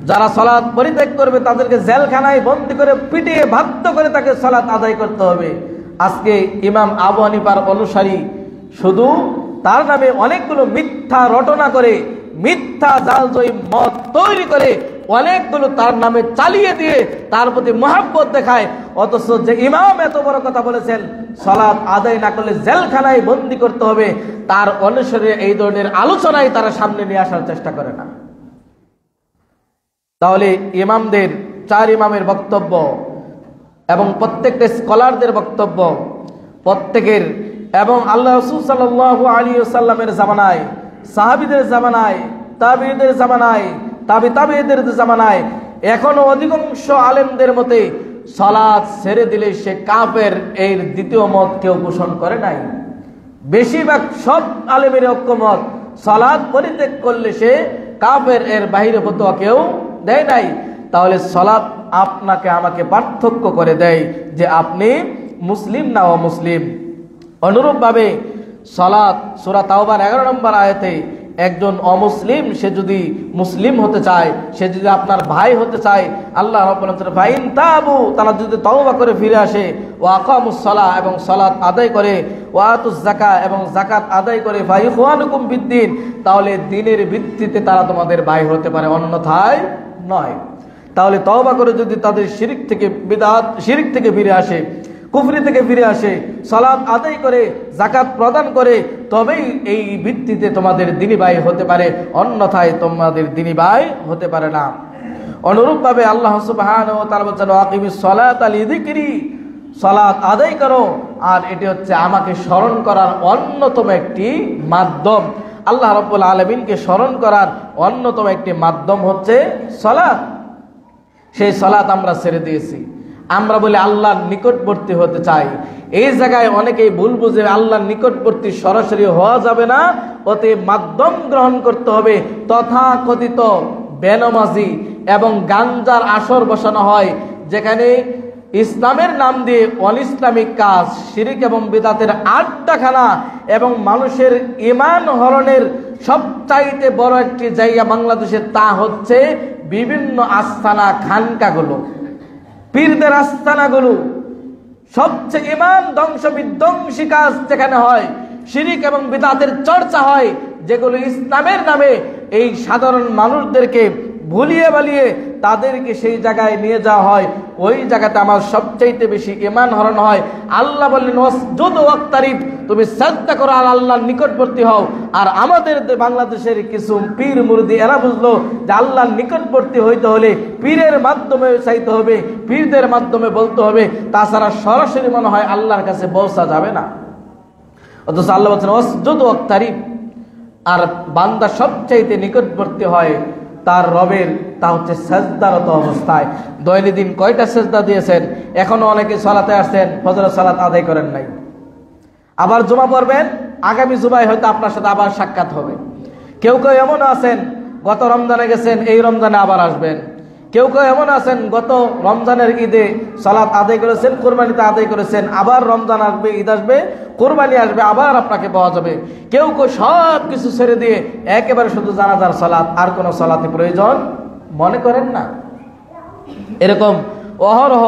যারা সালাত পরিত্যাগ করবে তাদেরকে জেলখানায় বন্দী করে পিটিয়ে বাধ্য করে তাকে সালাত আদায় করতে হবে। আজকে ইমাম আবু হানিফার অনুসারী শুধু তার নামে অনেকগুলো মিথ্যা রটনা করে, মিথ্যা জালজয়ী মত তৈরি করে অনেকগুলো তার নামে চালিয়ে দিয়ে তার প্রতি মহব্বত দেখায়, অথচ যে ইমাম এত বড় কথা বলেছেন সালাত আদায় না করলে জেলখানায় বন্দী করতে হবে, তার অনুসারে এই ধরনের আলোচনায় তারা সামনে নিয়ে আসার চেষ্টা করে না। তাহলে ইমামদের, 4 ইমামের বক্তব্য এবং প্রত্যেকটা স্কলারদের বক্তব্য, প্রত্যেকের এবং আল্লাহ রাসূল সাল্লাল্লাহু আলাইহি ওয়াসাল্লামের জামানায়, সাহাবীদের জামানায়, তাবিঈদের জামানায়, তাবিঈদের জামানায় এখনো অধিকাংশ আলেমদের মতে সালাত ছেড়ে দিলে সে কাফের, এর দ্বিতীয় মত কেউ পোষণ করে নাই। বেশিরভাগ সব আলেমের ঐক্যমত, সালাত পরিত্যাগ করলে সে কাফের, এর বাইরে ফতোয়া কেউ দেয় নাই। তাহলে সালাত আপনাকে আমাকে পার্থক্য করে দেয় যে আপনি মুসলিম না অমুসলিম। অনুরূপভাবে সালাত সূরা তাওবার 11 নম্বর আয়াতে একজন অমুসলিম সে যদি মুসলিম হতে চায়, সে যদি আপনার ভাই হতে চায়, আল্লাহ রাব্বুল আলামিন ফাইন তাবু, তারা যদি তওবা করে ফিরে আসে, ওয়া আকামুস সালাহ এবং সালাত আদায় করে, ওয়া আতুজ যাকাত এবং যাকাত আদায় করে, ফাইখওয়ানুকুম ফিদ্দিন, তাহলে দ্বীনের ভিত্তিতে তারা তোমাদের ভাই হতে পারে, অন্যথায় নয়। তাহলে তওবা করে যদি তাদের শিরক থেকে, বিদআত শিরক থেকে ফিরে আসে, কুফরি থেকে ফিরে আসে, সালাত আদায় করে, যাকাত প্রদান করে, তবেই এই ভিত্তিতে তোমাদের দ্বীনী ভাই হতে পারে, অন্যথায় তোমাদের দ্বীনী ভাই হতে পারে না। অনুরূপভাবে আল্লাহ সুবহানাহু ওয়া তাআলা বলেন, আকিমিস সালাতা লিযিকরি, সালাত আদায় করো, আর এটি হচ্ছে আমাকে স্মরণ করার অন্যতম একটি মাধ্যম। আল্লাহ রাব্বুল আলামিনকে স্মরণ করার অন্যতম একটি মাধ্যম হচ্ছে সালাত। সেই সালাত আমরা ছেড়ে দিয়েছি। আমরা বলি আল্লাহর নিকটবর্তী হতে চাই। এই জায়গায় অনেকেই ভুল বুঝে, আল্লাহর নিকটবর্তী সরাসরি হওয়া যাবে না, ওতে মাধ্যম গ্রহণ করতে হবে। তথাকথিত বেনামাজি এবং গাঞ্জার আসর বসানো হয়, যেখানে ইসলামের নাম দিয়ে অনইসলামিক কাজ, শিরক এবং বিদআতের আড্ডাখানা, এবং মানুষের ঈমান হরণের সবচাইতে বড় একটি জায়গা বাংলাদেশে, তা হচ্ছে বিভিন্ন আস্তানা, খানকাগুলো, পীরদের আস্তানাগুলো। সবচেয়ে ঈমান ধ্বংস বিধ্বংসী কাজ যেখানে হয়, শিরক এবং বিদআতের চর্চা হয়, যেগুলো ইসলামের নামে এই সাধারণ মানুষদেরকে ভুলিয়ে বালিয়ে তাদেরকে সেই জায়গায় নিয়ে যাওয়া হয়, ওই জায়গাতে আমার সবচাইতে বেশি ঈমান হরণ হয়। আল্লাহ বললেন ওয়াসজুদু ওয়াক্তারিব, তুমি সাজদা করো আর আল্লাহর নিকটবর্তী হও। আর আমাদের বাংলাদেশের কিছু পীর মুরিদি এরা বুঝলো যে আল্লাহর নিকটবর্তী হইতে হলে পীরের মাধ্যমে চাইতে হবে, পীরদের মাধ্যমে বলতে হবে, তাছাড়া সরাসরি মনে হয় আল্লাহর কাছে পৌঁছা যাবে না। অথচ আল্লাহ বলছেন ওয়াসজুদু ওয়াক্তারিব, আর বান্দা সবচাইতে নিকটবর্তী হয় তার রবের, তা হচ্ছে সাজদারত অবস্থায়। দৈনন্দিন কয়টা সাজদা দিয়েছেন? এখনো অনেকে সালাতে আসছেন, ফজরের সালাত আদায় করেন নাই। আবার জুমা পড়বেন, আগামী জুমায় হয়তো আপনার সাথে আবার সাক্ষাৎ হবে। কেউ কেউ এমন আছেন গত রমজানে গেছেন, এই রমজানে আবার আসবেন। কেউ কেউ এমন আছেন গত রমজানের ঈদে সালাত আদায় করেছেন, কোরবানিতে আদায় করেছেন, আবার রমজান আসবে, ঈদ আসবে, কোরবানি আসবে, আবার আপনাকে পাওয়া যাবে। কেউ কেউ সব কিছু ছেড়ে দিয়ে একেবারে শুধু জানাজার সালাত, আর কোনো সালাতে প্রয়োজন মনে করেন না। এরকম অহরহ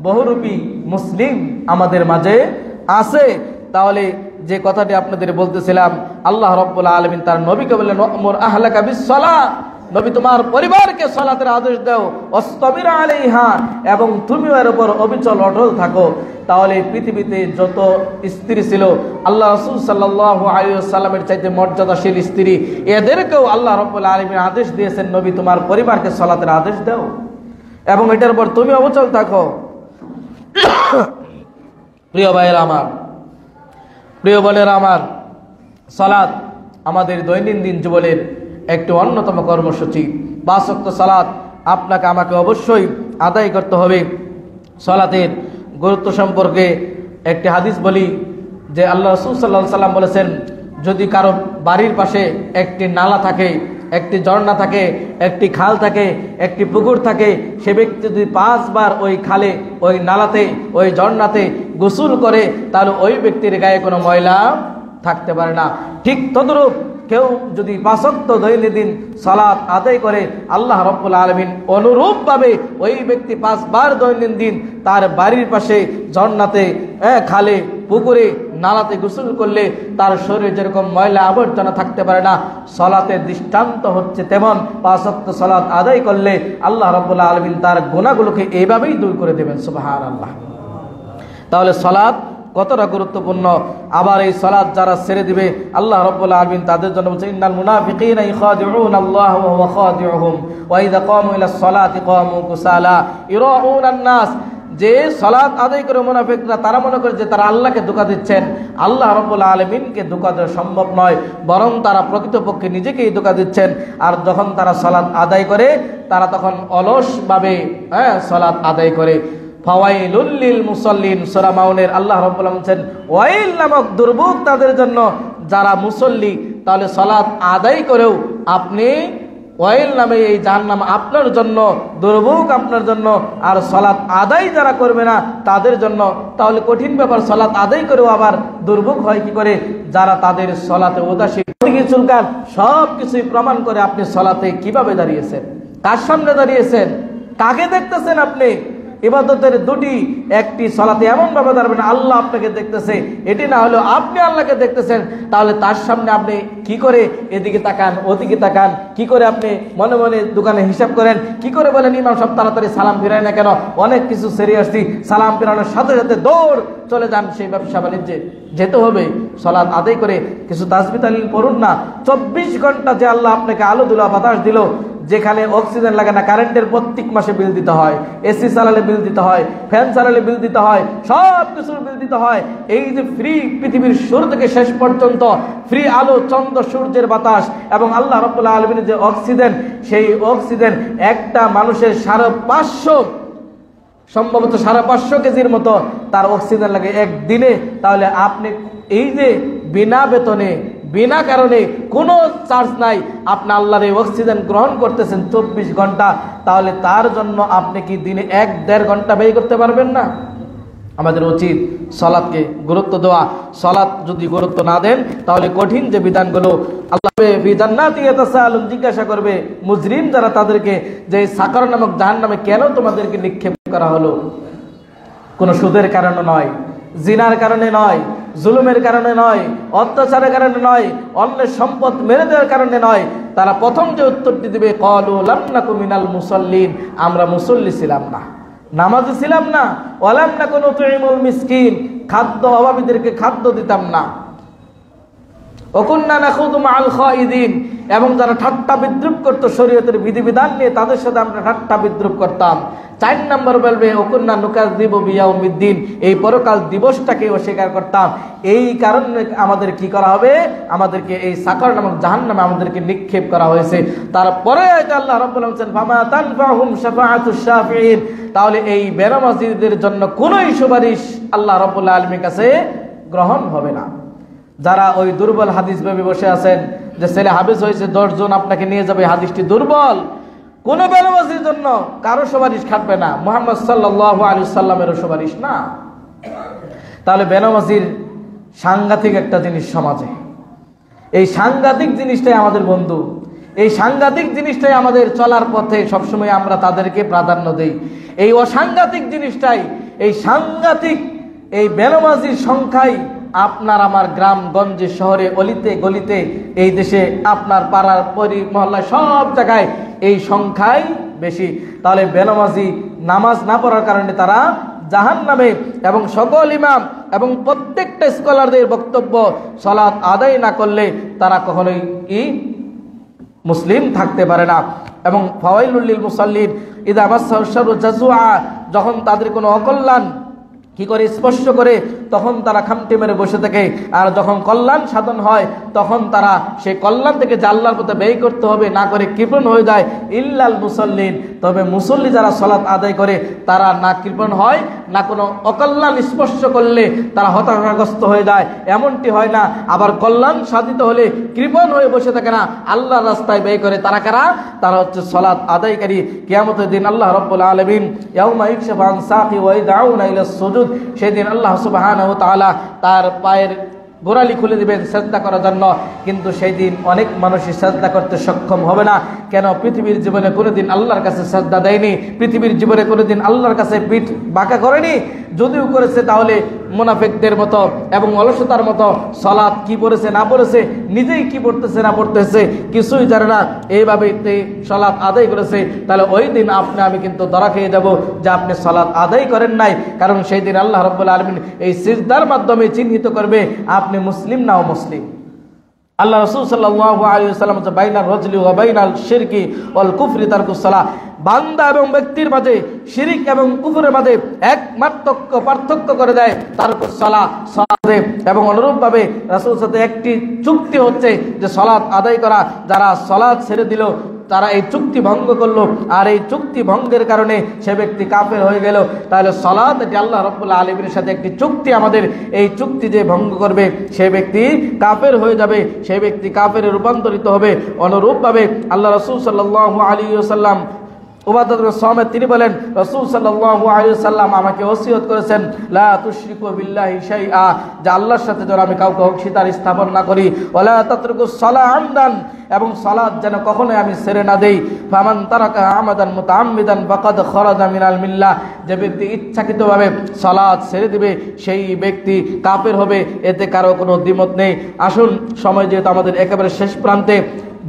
বহুরূপী মুসলিম আমাদের মাঝে আছে। তাহলে যে কথাটি আপনাদের বলতেছিলাম, আল্লাহ রাব্বুল আলামিন তার নবীকে বললেন ওয়ামুর আহলাকা বিস-সালাহ, নবী তোমার পরিবারকে সালাতের আদেশ দাও, ওয়াসতাবির আলাইহা, এবং তুমি এর উপর অবিচল অটল থাকো। তাহলে পৃথিবীতে যত স্ত্রী ছিল আল্লাহ রাসূল সাল্লাল্লাহু আলাইহি ওয়াসাল্লামের চাইতে মর্যাদাশীল স্ত্রী, এদেরকেও আল্লাহ রাব্বুল আলামিন আদেশ দিয়েছেন নবী তোমার পরিবারকে সালাতের আদেশ দাও এবং এটার উপর তুমি অবিচল থাকো। প্রিয় ভাইয়েরা আমার, প্রিয় বোনেরা আমার, সালাত আমাদের দৈনন্দিন জীবনের একটি অন্যতম কর্মসূচি। 5 ওয়াক্ত সালাত আপনাকে আমাকে অবশ্যই আদায় করতে হবে। সালাতের গুরুত্ব সম্পর্কে একটি হাদিস বলি যে আল্লাহ রাসূল সাল্লাল্লাহু আলাইহি ওয়াসাল্লাম বলেছেন, যদি কারো বাড়ির পাশে একটি নালা থাকে, একটি ঝর্ণা থাকে, একটি খাল থাকে, একটি পুকুর থাকে, সে ব্যক্তি যদি 5 বার ওই খালে, ওই নালাতে, ওই ঝর্ণাতে গোসল করে, তাহলে ওই ব্যক্তির গায়ে কোনো ময়লা থাকতে পারে না। ঠিক তদ্রূপ কেউ যদি 5 ওয়াক্ত দৈনন্দিন সালাত আদায় করে, আল্লাহ রাব্বুল আলামিন অনুরূপভাবে ওই ব্যক্তি 5 বার দৈনন্দিন তার বাড়ির পাশে ঝর্ণাতে, খালে, পুকুরে, নালাতে গোসল করলে তার শরীরে যেরকম ময়লা আবর্জনা থাকতে পারে না, সালাতের দৃষ্টান্ত হচ্ছে তেমন। 5 ওয়াক্ত সালাত আদায় করলে আল্লাহ রাব্বুল আলামিন তার গুনাহগুলোকে এইভাবেই দূর করে দেবেন। সুবহানাল্লাহ। তাহলে সালাত কতটা গুরুত্বপূর্ণ। আবার এই সালাত যারা ছেড়ে দিবে, আল্লাহ রাব্বুল আলামিন তাদের জন্য বলেছেন, ইন্নাল মুনাফিকিনা ইখাদিউনা আল্লাহ ওয়া হুয়া খাদিউহুম ওয়া ইযা কামু ইলাস সালাতি কামু কুসালা ইরাউনান নাস। যে সালাত আদায় করে মুনাফিকরা, তারা মনে করে যে তারা আল্লাহকে ধোঁকা দিচ্ছেন। আল্লাহ রাব্বুল আলামিনকে ধোঁকা দেওয়া সম্ভব নয়, বরং তারা প্রকৃতপক্ষে নিজেকেই ধোঁকা দিচ্ছেন। আর যখন তারা সালাত আদায় করে, তারা তখন অলসভাবে সালাত আদায় করে। ফাওয়াইলুল লিল মুসাল্লিন, সূরা মাউনের আল্লাহ রাব্বুল আলামিন বলেন, ওয়াইল নামক দুর্ভোগ তাদের জন্য যারা মুসল্লি। তাহলে সালাত আদায় করেও আপনি ওয়াইল নামে এই জাহান্নাম আপনার জন্য, দুর্ভোগ আপনার জন্য। আর সালাত আদায় যারা করবে না তাদের জন্য, তাহলে কঠিন ব্যাপার। সালাত আদায় করেও আবার দুর্ভোগ হয় কি করে? যারা তাদের সালাতে উদাসীন, চুলকান, সব কিছুই প্রমাণ করে আপনি সালাতে কিভাবে দাঁড়িয়েছেন, কার সামনে দাঁড়িয়েছেন, কাকে দেখতেছেন। আপনি ইবাদতের দুটি, একটি সালাতে এমন ভাবে দাঁড়াবেন আল্লাহ আপনাকে দেখতেছে, এটি না হলেও আপনি আল্লাহকে দেখতেছেন। তাহলে তার সামনে আপনি কি করে এদিকে তাকান, ওদিকে তাকান, কি করে আপনি মনে মনে দোকানে হিসাব করেন, কি করে বলেন ইমাম সব তাড়াতাড়ি সালাম ফিরায় না কেন, অনেক কিছু সেরে আসছি, সালাম ফিরানোর সাথে সাথে দৌড় চলে যান সেই ব্যবসা বাণিজ্যে। যেতে হবে, সালাত আদায় করে কিছু তাসবিহ তাহলিল পড়ুন না। 24 ঘন্টা যে আল্লাহ আপনাকে আলো দিল, বাতাস দিল, যেখানে অক্সিজেন লাগে না, কারেন্টের প্রত্যেক মাসে বিল দিতে হয়, এসি চালালে বিল দিতে হয়, ফ্যান চালালে বিল দিতে হয়, সব কিছুর বিল দিতে হয়। এই যে ফ্রি, পৃথিবীর শুরু থেকে শেষ পর্যন্ত ফ্রি আলো, চন্দ্র, সূর্যের বাতাস এবং আল্লাহ রাব্বুল আলামিনের যে অক্সিজেন, সেই অক্সিজেন একটা মানুষের 550, সম্ভবত 550 কেজির মতো তার অক্সিজেন লাগে একদিনে। তাহলে আপনি এই যে বিনা বেতনে, বিনা কারণে, কোনো চার্জ নাই, আপনি আল্লাহর এই অক্সিজেন গ্রহণ করতেছেন 24 ঘন্টা, তাহলে তার জন্য আপনি কি দিনে 1-1.5 ঘন্টা ব্যয় করতে পারবেন না? আমাদের উচিত সালাতকে গুরুত্ব দেওয়া। সালাত যদি গুরুত্ব না দেন, তাহলে কঠিন যে বিধানগুলো আল্লাহ জিজ্ঞাসা করবে মুজরিম যারা, তাদেরকে যে সাকার নামক জাহান্নামে কেন তোমাদেরকে নিক্ষেপ করা হলো? কোনো সুদের কারণে নয়, জিনার কারণে নয়, জুলুমের কারণে নয়, অত্যাচারের কারণে নয়, অন্যের সম্পদ মেরে দেওয়ার কারণে নয়। তারা প্রথম যে উত্তরটি দিবে, ক্বালু লাম নাকু মিনাল মুসাল্লিন, আমরা মুসল্লি ছিলাম না, নামাজি ছিলাম না, ওয়ালাম নাকু নুতঈমুল মিসকিন, খাদ্য অভাবীদেরকে খাদ্য দিতাম না, ওয়াকুন্না নাখুযু মাআল খায়িদিন, এবং যারা ঠাট্টা বিদ্রুপ করতো শরীয়তের বিধিবিধান নিয়ে, তাদের সাথে আমরা ঠাট্টা বিদ্রুপ করতাম। 4 নম্বর বলবে ওয়াকুন্না নুকাযযিবু বিয়াউমিদ্দিন, এই পরকাল দিবসটাকে অস্বীকার করতাম। এই কারণে আমাদের কি করা হবে? আমাদেরকে এই সাকার নামক জাহান্নামে আমাদেরকে নিক্ষেপ করা হয়েছে। তারপরে আল্লাহ রাব্বুল আলামিন বলেন, ফামা তানফাহুম শাফাআতুশ শাফিঈন, তাহলে এই বেনামাজীদের জন্য কোনোই সুপারিশ আল্লাহ রাব্বুল আলামিনের কাছে গ্রহণ হবে না। যারা ওই দুর্বল হাদিস ভেবে বসে আছেন যে ছেলে হাফেজ হয়েছে 10 জন আপনাকে নিয়ে যাবে, হাদিসটি দুর্বল, কোন বেনামাজির জন্য কারো সুপারিশ খাটবে না, মুহাম্মদ সাল্লাল্লাহু আলাইহি সাল্লামেরও সুপারিশ না। তাহলে বেনামাজির সাংঘাতিক একটা জিনিস সমাজে, এই সাংঘাতিক জিনিসটাই আমাদের বন্ধু। এই সাংঘাতিক জিনিসটাই আমাদের চলার পথে সবসময় আমরা তাদেরকে প্রাধান্য দেই। এই অসাংঘাতিক জিনিসটাই, এই সাংঘাতিক এই বেনামাজির সংখ্যায় আপনার আমার গ্রামগঞ্জে শহরে অলিতে গলিতে এই দেশে আপনার পাড়ার মহল্লায় সব জায়গায় এই সংখ্যাই বেশি। তাহলে বেনামাজি নামাজ না পড়ার কারণে তারা জাহান্নামে, এবং সকল ইমাম এবং প্রত্যেকটা স্কলারদের বক্তব্য সালাত আদায় না করলে তারা কখনোই মুসলিম থাকতে পারে না। এবং ফাওয়াইলুল লিল মুসাল্লিন ইযা মাসাহু শাররু জাযুআ, যখন তাদের কোনো অকল্যাণ কি করে স্পর্শ করে তখন তারা খামটি মেরে বসে থাকে, আর যখন কল্যাণ সাধন হয় তখন তারা সেই কল্যাণ থেকে যে আল্লাহর পথে ব্যয় করতে হবে না করে কৃপণ হয়ে যায়। ইল্লাল মুসাল্লিন, তবে মুসল্লি যারা সালাত আদায় করে তারা না কৃপণ হয়, না কোনো অকল্যাণ স্পর্শ করলে তারা হতাশাগ্রস্ত হয়ে যায়, এমনটি হয় না। আবার কল্যাণ সাধিত হলে কৃপণ হয়ে বসে থাকে না, আল্লাহর রাস্তায় ব্যয় করে। তারা কারা? তারা হচ্ছে সালাত আদায়কারী। কিয়ামতের দিন আল্লাহ রাব্বুল আলামিন ইয়াউমা ইকশাফু আন সাকি ওয়া ইয়াদউনা ইলা সুজুদ, সেদিন আল্লাহ সুবহানাহু ওয়া তাআলা তার পায়ের গোড়ালি খুলে দিবেন সেজদা করার জন্য, কিন্তু সেই দিন অনেক মানুষই সেজদা করতে সক্ষম হবে না। কেন? পৃথিবীর জীবনে কোনোদিন আল্লাহর কাছে সেজদা দেয়নি, পৃথিবীর জীবনে কোনোদিন আল্লাহর কাছে পিঠ বাঁকা করেনি। যদিও করেছে তাহলে মুনাফিকদের মতো এবং অলসতার মতো। সালাত কি পড়েছে না পড়েছে, নিজেই কি পড়তেছে না পড়তেছে কিছুই জানে না, এইভাবে সালাত আদায় করেছে। তাহলে ওই দিন আপনি আমি কিন্তু ধরা খেয়ে যাব যে আপনি সালাত আদায় করেন নাই। কারণ সেই দিন আল্লাহ রাব্বুল আলামিন এই সিজদার মাধ্যমে চিহ্নিত করবে আপনি মুসলিম না অমুসলিম। আল্লাহ রাসূল সাল্লাল্লাহু আলাইহি ওয়াসাল্লাম বাইনাল রাজুলি ওয়া বাইনাল শিরকি ওয়াল কুফরি তারকুস সালাহ, বান্দা এবং ব্যক্তির মাঝে শিরিক এবং কুফরের মাঝে একমাত্র পার্থক্য করে দেয় তারকুস সালাহ, সালাত। এবং অনুরূপভাবে রাসূলের সাথে একটি চুক্তি হচ্ছে যে সালাত আদায় করা। যারা সালাত ছেড়ে দিল তারা এই চুক্তি ভঙ্গ করলো, আর এই চুক্তি ভঙ্গের কারণে সে ব্যক্তি কাফের হয়ে গেল। তাহলে সালাত এটি আল্লাহ রাব্বুল আলামিনের সাথে একটি চুক্তি, আমাদের এই চুক্তি যে ভঙ্গ করবে সে ব্যক্তি কাফের হয়ে যাবে, সে ব্যক্তি কাফেরে রূপান্তরিত হবে। অনুরূপভাবে আল্লাহ রাসূল সাল্লাল্লাহু আলাইহি ওয়াসাল্লাম উবাদাহ বিন সামিত তিনি বলেন, রাসূল সাল্লাল্লাহু আলাইহি ওয়াসাল্লাম আমাকে ওসিয়ত করেছেন লা তুশরিকু বিল্লাহি শাইআ, যে আল্লাহর সাথে যেন আমি কাউকে অংশীদার স্থাপন না করি। ওয়ালা তাতরুকুস সালাহ আমদান, এবং সালাত যেন কখনোই আমি ছেড়ে না দেই। ফামান তারাকা আমাদান মুতাআম্মিদান ফাকাদ খারাজা মিনাল মিল্লাহ, যে ব্যক্তি ইচ্ছাকৃতভাবে সালাত ছেড়ে দিবে সেই ব্যক্তি কাফের হবে, এতে কারো কোনো দ্বিমত নেই। আসুন, সময় যেহেতু আমাদের একেবারে শেষ প্রান্তে,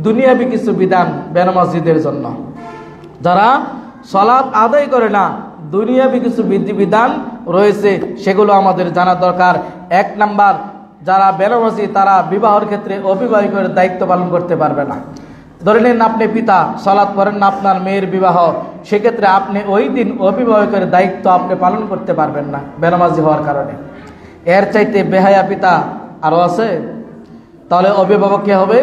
দুনিয়াবি কিছু বিধান বেনামাজিদের জন্য। যারা সালাত আদায় করে না, দুনিয়াবি কিছু বিধিবিধান রয়েছে, সেগুলো আমাদের জানা দরকার। 1 নাম্বার, যারা বেনামাজি তারা বিবাহের ক্ষেত্রে অবিবাহিতের দায়িত্ব পালন করতে পারবে না। ধরে নিন আপনি পিতা, সালাত পড়েন না আপনার মেয়ের বিবাহ, সেক্ষেত্রে আপনি ওই দিন অবিবাহিতের দায়িত্ব আপনি পালন করতে পারবেন না বেনামাজি হওয়ার কারণে। এর চাইতে বেহায়া পিতা আরও আছে। তাহলে অভিভাবক কে হবে?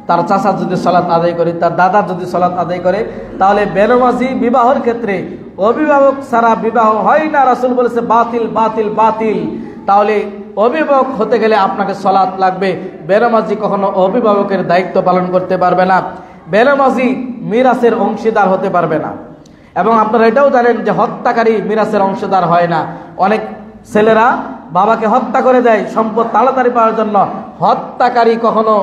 তার চাচা যদি সালাত আদায় করে, তার দাদা যদি সালাত আদায় করে, তাহলে বেনামাজি বিবাহের ক্ষেত্রে অভিভাবক ছাড়া বিবাহ হয় না। রাসূল বলেছে বাতিল বাতিল বাতিল। তাহলে অভিভাবক হতে গেলে আপনাকে সালাত লাগবে। বেনামাজি কখনো অভিভাবকের দায়িত্ব পালন করতে পারবে না। বেনামাজি মিরাসের অংশীদার হতে পারবে না। এবং আপনারা এটাও জানেন যে হত্যাকারী মিরাসের অংশীদার হয় না। অনেক ছেলেরা বাবাকে হত্যা করে দেয় সম্পদ তাড়াতাড়ি পাওয়ার জন্য। হত্যাকারী কখনো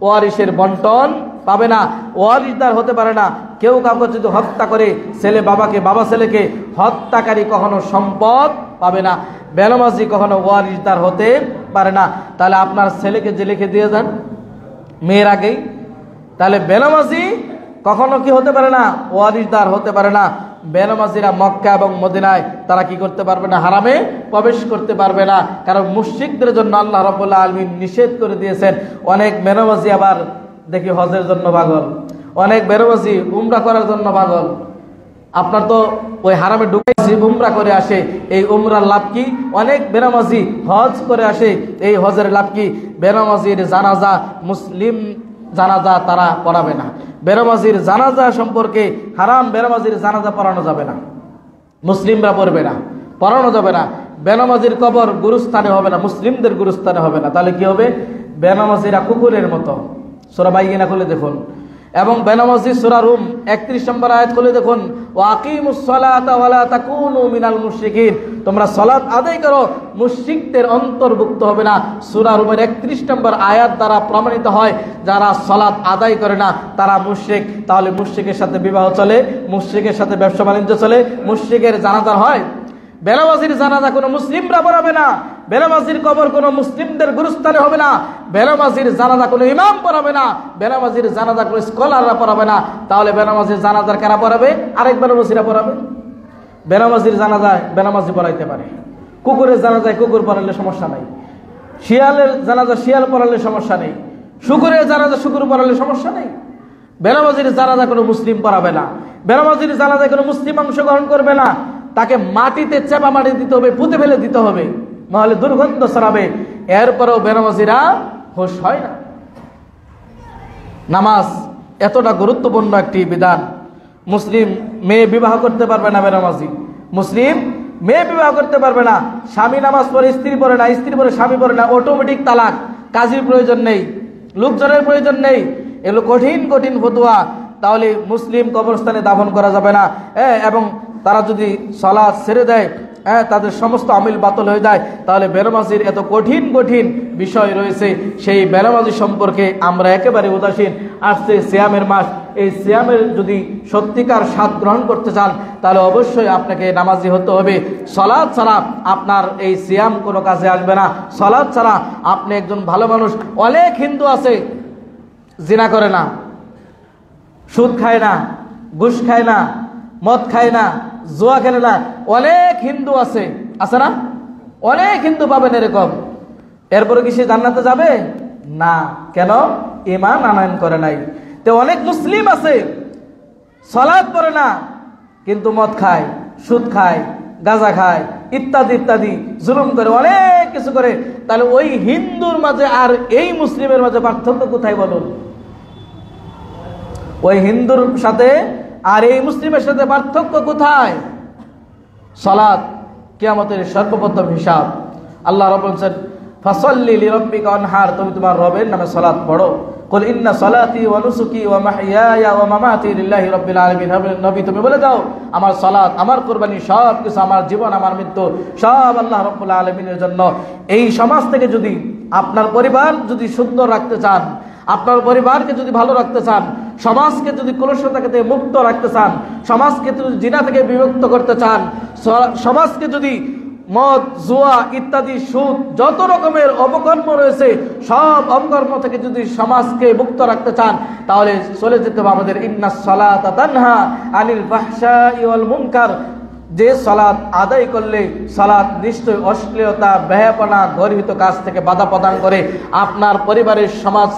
ওয়ারিসের বন্টন পাবে না, ওয়ারিসদার হতে পারে না। কেউ কাউকে যদি হত্যা করে, ছেলে বাবাকে, বাবা ছেলেকে, হত্যাকারী কখনো সম্পদ পাবে না। বেনামাজি কখনো ওয়ারিসদার হতে পারে না। তাহলে আপনার ছেলেকে যে লিখে দিয়ে যান মেয়ের আগেই, তাহলে বেনামাজি কখনো কি হতে পারে না? ওয়ারিসদার হতে পারে না। বেনামাজিরা মক্কা এবং মদিনায় তারা কি করতে পারবে না? হারামে প্রবেশ করতে পারবে না। কারণ মুশরিকদের জন্য আল্লাহ রাব্বুল আলামিন নিষেধ করে দিয়েছেন। অনেক বেনামাজি আবার দেখি হজের জন্য পাগল, অনেক বেনামাজি উমরা করার জন্য পাগল। আপনার তো ওই হারামে ঢুকাইছি, উমরা করে আসে, এই উমরার লাভ কি? অনেক বেনামাজি হজ করে আসে, এই হজের লাভ কি? বেনামাজির জানাজা, মুসলিম জানাজা তারা পড়াবে না। বেনামাজির জানাজা সম্পর্কে হারাম, বেনামাজির জানাজা পড়ানো যাবে না, মুসলিমরা পড়বে না, পড়ানো যাবে না। বেনামাজির কবর গুরুস্থানে হবে না, মুসলিমদের গুরুস্থানে হবে না। তাহলে কি হবে? বেনামাজিরা কুকুরের মতো। সূরা বাইয়িনা খুলে দেখুন, এবং বেনামাজি সূরা রুম 31 নম্বর আয়াত খুলে দেখুন, ওয়াকিমুস সালাতা ওয়ালা তাকুনু মিনাল মুশরিকিন, তোমরা সালাত আদায় করো, মুশরিকদের অন্তর্ভুক্ত হবে না। সূরা রুমের 31 নম্বর আয়াত দ্বারা প্রমাণিত হয় যারা সালাত আদায় করে না তারা মুশরিক। তাহলে মুশরিকের সাথে বিবাহ চলে, মুশরিকের সাথে ব্যবসা বাণিজ্য চলে, মুশরিকের জানাজা হয়। বেনামাজির জানাজা কোনো মুসলিমরা পড়াবে না, বেনামাজির কবর কোনো মুসলিমদের গুরুস্থানে হবে না, বেনামাজির জানাজা কোনো ইমাম পড়াবে না, বেনামাজির জানাজা কোনো স্কলাররা পড়াবে না। তাহলে বেনামাজির জানাজার কারা পড়াবে? আরেক বেনামাজিরা পড়াবে। বেনামাজির জানাজায় বেনামাজি পড়াইতে পারে, কুকুরের জানাজায় কুকুর পড়ালে সমস্যা নাই, শিয়ালের জানাজা শিয়াল পড়ালে সমস্যা নেই, শুকুরের জানাজা শুকুর পড়ালে সমস্যা নেই। বেনামাজির জানাজা কোনো মুসলিম পড়াবে না, বেনামাজির জানাজায় কোনো মুসলিম অংশগ্রহণ করবে না। তাকে মাটিতে চেপা মাটি দিতে হবে, পুঁতে ফেলে দিতে হবে, নাহলে দুর্গন্ধ ছড়াবে। এরপরেও বেনামাজিরা হুঁশ হয় না। নামাজ এতটা গুরুত্বপূর্ণ একটি বিধান। মুসলিম মেয়ে বিবাহ করতে পারবে না, বেনামাজি মুসলিম মেয়ে বিবাহ করতে পারবে না। স্বামী নামাজ পড়ে স্ত্রী পড়ে না, স্ত্রী পড়ে স্বামী পড়ে না, অটোমেটিক তালাক। কাজীর প্রয়োজন নেই, লোকজনের প্রয়োজন নেই, এগুলো কঠিন কঠিন ফতোয়া। তাহলে মুসলিম কবরস্থানে দাফন করা যাবে না। এবং তারা যদি সালাত ছেড়ে দেয়, তাদের সমস্ত আমিল বাতিল হয়ে যায়। তাহলে বেনামাজির এত কঠিন কঠিন বিষয় রয়েছে, সেই বেনামাজি সম্পর্কে আমরা একেবারে উদাসীন। আসছে সিয়ামের মাস, এই সিয়ামের যদি সত্যিকার স্বাদ গ্রহণ করতে চান তাহলে অবশ্যই আপনাকে নামাজি হতে হবে। সালাত ছাড়া আপনার এই সিয়াম কোনো কাজে আসবে না। সালাত ছাড়া আপনি একজন ভালো মানুষ। অনেক হিন্দু আছে জিনা করে না, সুদ খায় না, ঘুষ খায় না, মদ খায় না, জুয়া খেলে না। অনেক হিন্দু আছে, আছে না? অনেক হিন্দু পাবেন এরকম। এরপরে কি সে জান্নাতে যাবে না? কেন? ঈমান আনয়ন করে নাই। তো অনেক মুসলিম আছে সালাত পড়ে না কিন্তু মদ খায়, সুদ খায়, গাঁজা খায়, ইত্যাদি ইত্যাদি জুলুম করে, অনেক কিছু করে। তাহলে ওই হিন্দুর মাঝে আর এই মুসলিমের মাঝে পার্থক্য কোথায় বলুন? ওই হিন্দুর সাথে আর এই মুসলিমের সাথে পার্থক্য কোথায়? সালাত কিয়ামতের সর্বপ্রথম হিসাব। আল্লাহ রাব্বুল বলেন, ফাসাল্লি লিরাব্বিকা ওয়ানহার, তুমি তোমার রবের নামে সালাত পড়ো। কুল ইন্না সালাতি ওয়া নুসুকি ওয়া মাহইয়ায়া ওয়া মামাতি লিল্লাহি রাব্বিল আলামিন। নবী তুমি বলে দাও, আমার সালাত, আমার কুরবানি, সব কিছু, আমার জীবন, আমার মৃত্যু সব আল্লাহ রাব্বুল আলামিনের জন্য। এই সমাজ থেকে যদি আপনার পরিবার যদি সুন্দর রাখতে চান, আপনার পরিবারকে যদি ভালো রাখতে চান, সমাজকে যদি কলুষতা থেকে মুক্ত রাখতে চান, সমাজকে যদি জিনা থেকে বিমুক্ত করতে চান, সমাজকে যদি মদ, জুয়া ইত্যাদি সুদ যত রকমের অপকর্ম রয়েছে সব অপকর্ম থেকে যদি সমাজকে মুক্ত রাখতে চান তাহলে চলে যেতে হবে আমাদের ইন্নাস সালাতা তানহা আনিল ফাহশাই ওয়াল মুনকার। যে সালাত আদায় করলে সালাত নিশ্চয় অশ্লীলতা, বেহায়াপনা, গর্হিত কাজ থেকে বাধা প্রদান করে। আপনার পরিবারের, সমাজ,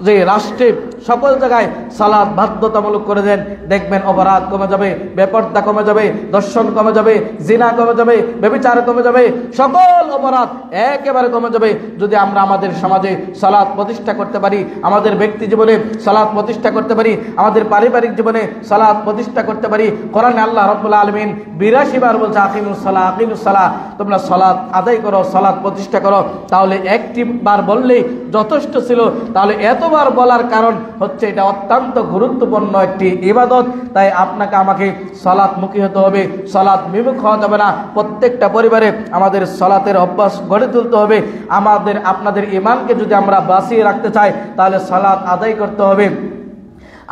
যে রাষ্ট্রে সকল জায়গায় সালাত বাধ্যতামূলক করে দেন, দেখবেন অপরাধ কমে যাবে, বেপরদা কমে যাবে, দর্শন কমে যাবে, জিনা কমে যাবে, ব্যভিচার কমে যাবে, সকল অপরাধ একেবারে কমে যাবে। যদি আমরা আমাদের সমাজে সালাত প্রতিষ্ঠা করতে পারি, আমাদের ব্যক্তি জীবনে সালাত প্রতিষ্ঠা করতে পারি, আমাদের পারিবারিক জীবনে সালাত প্রতিষ্ঠা করতে পারি। কোরআনে আল্লাহ রাব্বুল আলামিন 82 বার বলছে, আকিমুস সালাহ, আকিমুস সালাহ, তোমরা সালাত আদায় করো, সালাত প্রতিষ্ঠা করো। তাহলে একটি বার বললেই যথেষ্ট ছিল। তাহলে এতবার বলার কারণ হচ্ছে এটা অত্যন্ত গুরুত্বপূর্ণ একটি ইবাদত। তাই আপনাকে আমাকে সালাতমুখী হতে হবে, সালাত বিমুখ হওয়া যাবে না। প্রত্যেকটা পরিবারে আমাদের সালাতের অভ্যাস গড়ে তুলতে হবে। আমাদের আপনাদের ঈমানকে যদি আমরা বাঁচিয়ে রাখতে চাই তাহলে সালাত আদায় করতে হবে।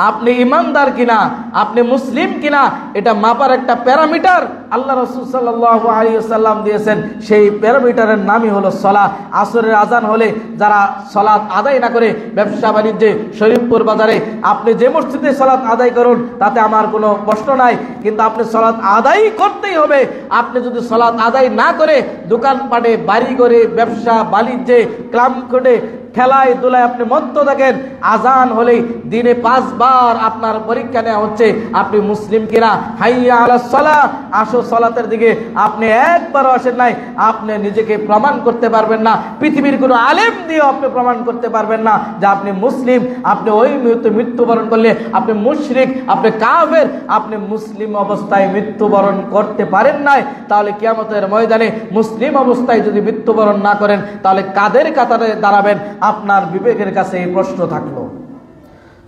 আপনি ইমানদার কিনা, আপনি মুসলিম কিনা, এটা মাপার একটা প্যারামিটার আল্লাহ রাসূল সাল্লাল্লাহু আলাইহি ওয়াসাল্লাম দিয়েছেন। সেই প্যারামিটারের নামই হলো সালাত। আসরের আজান হলে যারা সালাত আদায় না করে ব্যবসা বাণিজ্যে, শরীফপুর বাজারে, আপনি যে মসজিদে সালাত আদায় করুন তাতে আমার কোনো প্রশ্ন নাই, কিন্তু আপনি সালাত আদায় করতেই হবে। আপনি যদি সালাত আদায় না করে দোকানপাটে, বাড়ি করে, ব্যবসা বাণিজ্যে, ক্লাব করে, খেলায় দুলায় আপনি মত্ত থাকেন, আজান হলেই দিনে 5 বার আপনার পরীক্ষা নেওয়া হচ্ছে আপনি মুসলিম কিনা। হাইয়া আলাস সালাহ, আসো সালাতের দিকে, আপনি একবারও আসেন নাই, আপনি নিজেকে প্রমাণ করতে পারবেন না। পৃথিবীর কোনো আলেম দিয়ে আপনি প্রমাণ করতে পারবেন না যে আপনি মুসলিম। আপনি ওই মুহূর্তে মৃত্যুবরণ করলে আপনি মুশরিক, আপনি কাফের, আপনি মুসলিম অবস্থায় মৃত্যুবরণ করতে পারেন নাই। তাহলে কিয়ামতের ময়দানে মুসলিম অবস্থায় যদি মৃত্যুবরণ না করেন তাহলে কাদের কাতারে দাঁড়াবেন? আপনার বিবেকের কাছে এই প্রশ্ন থাকলো।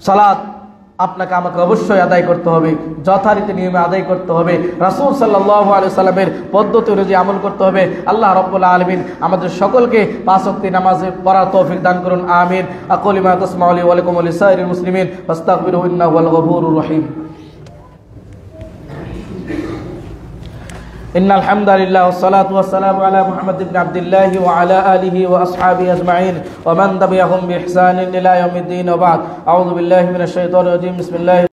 সালাত আপনাকে আমাকে অবশ্যই আদায় করতে হবে, যথারীতি নিয়মে আদায় করতে হবে, রাসূল সাল্লাল্লাহু আলাইহি সাল্লামের পদ্ধতি অনুযায়ী আমল করতে হবে। আল্লাহ রাব্বুল আলামিন আমাদের সকলকে 5 ওয়াক্ত নামাজ পড়ার তৌফিক দান করুন, আমিন। আকুলু মা তাসমাউন ওয়া লাকুম ওয়া লিসাইরিল মুসলিমিন ফাস্তাগফিরুহু ইন্নাহু হুয়াল গফুরুর রহিম। إن الحمد لله والصلاة والسلام على محمد بن عبد الله وعلى آله وأصحابه أجمعين ومن تبعهم بإحسان إلى يوم الدين وبعد. أعوذ بالله من الشيطان الرجيم. بسم الله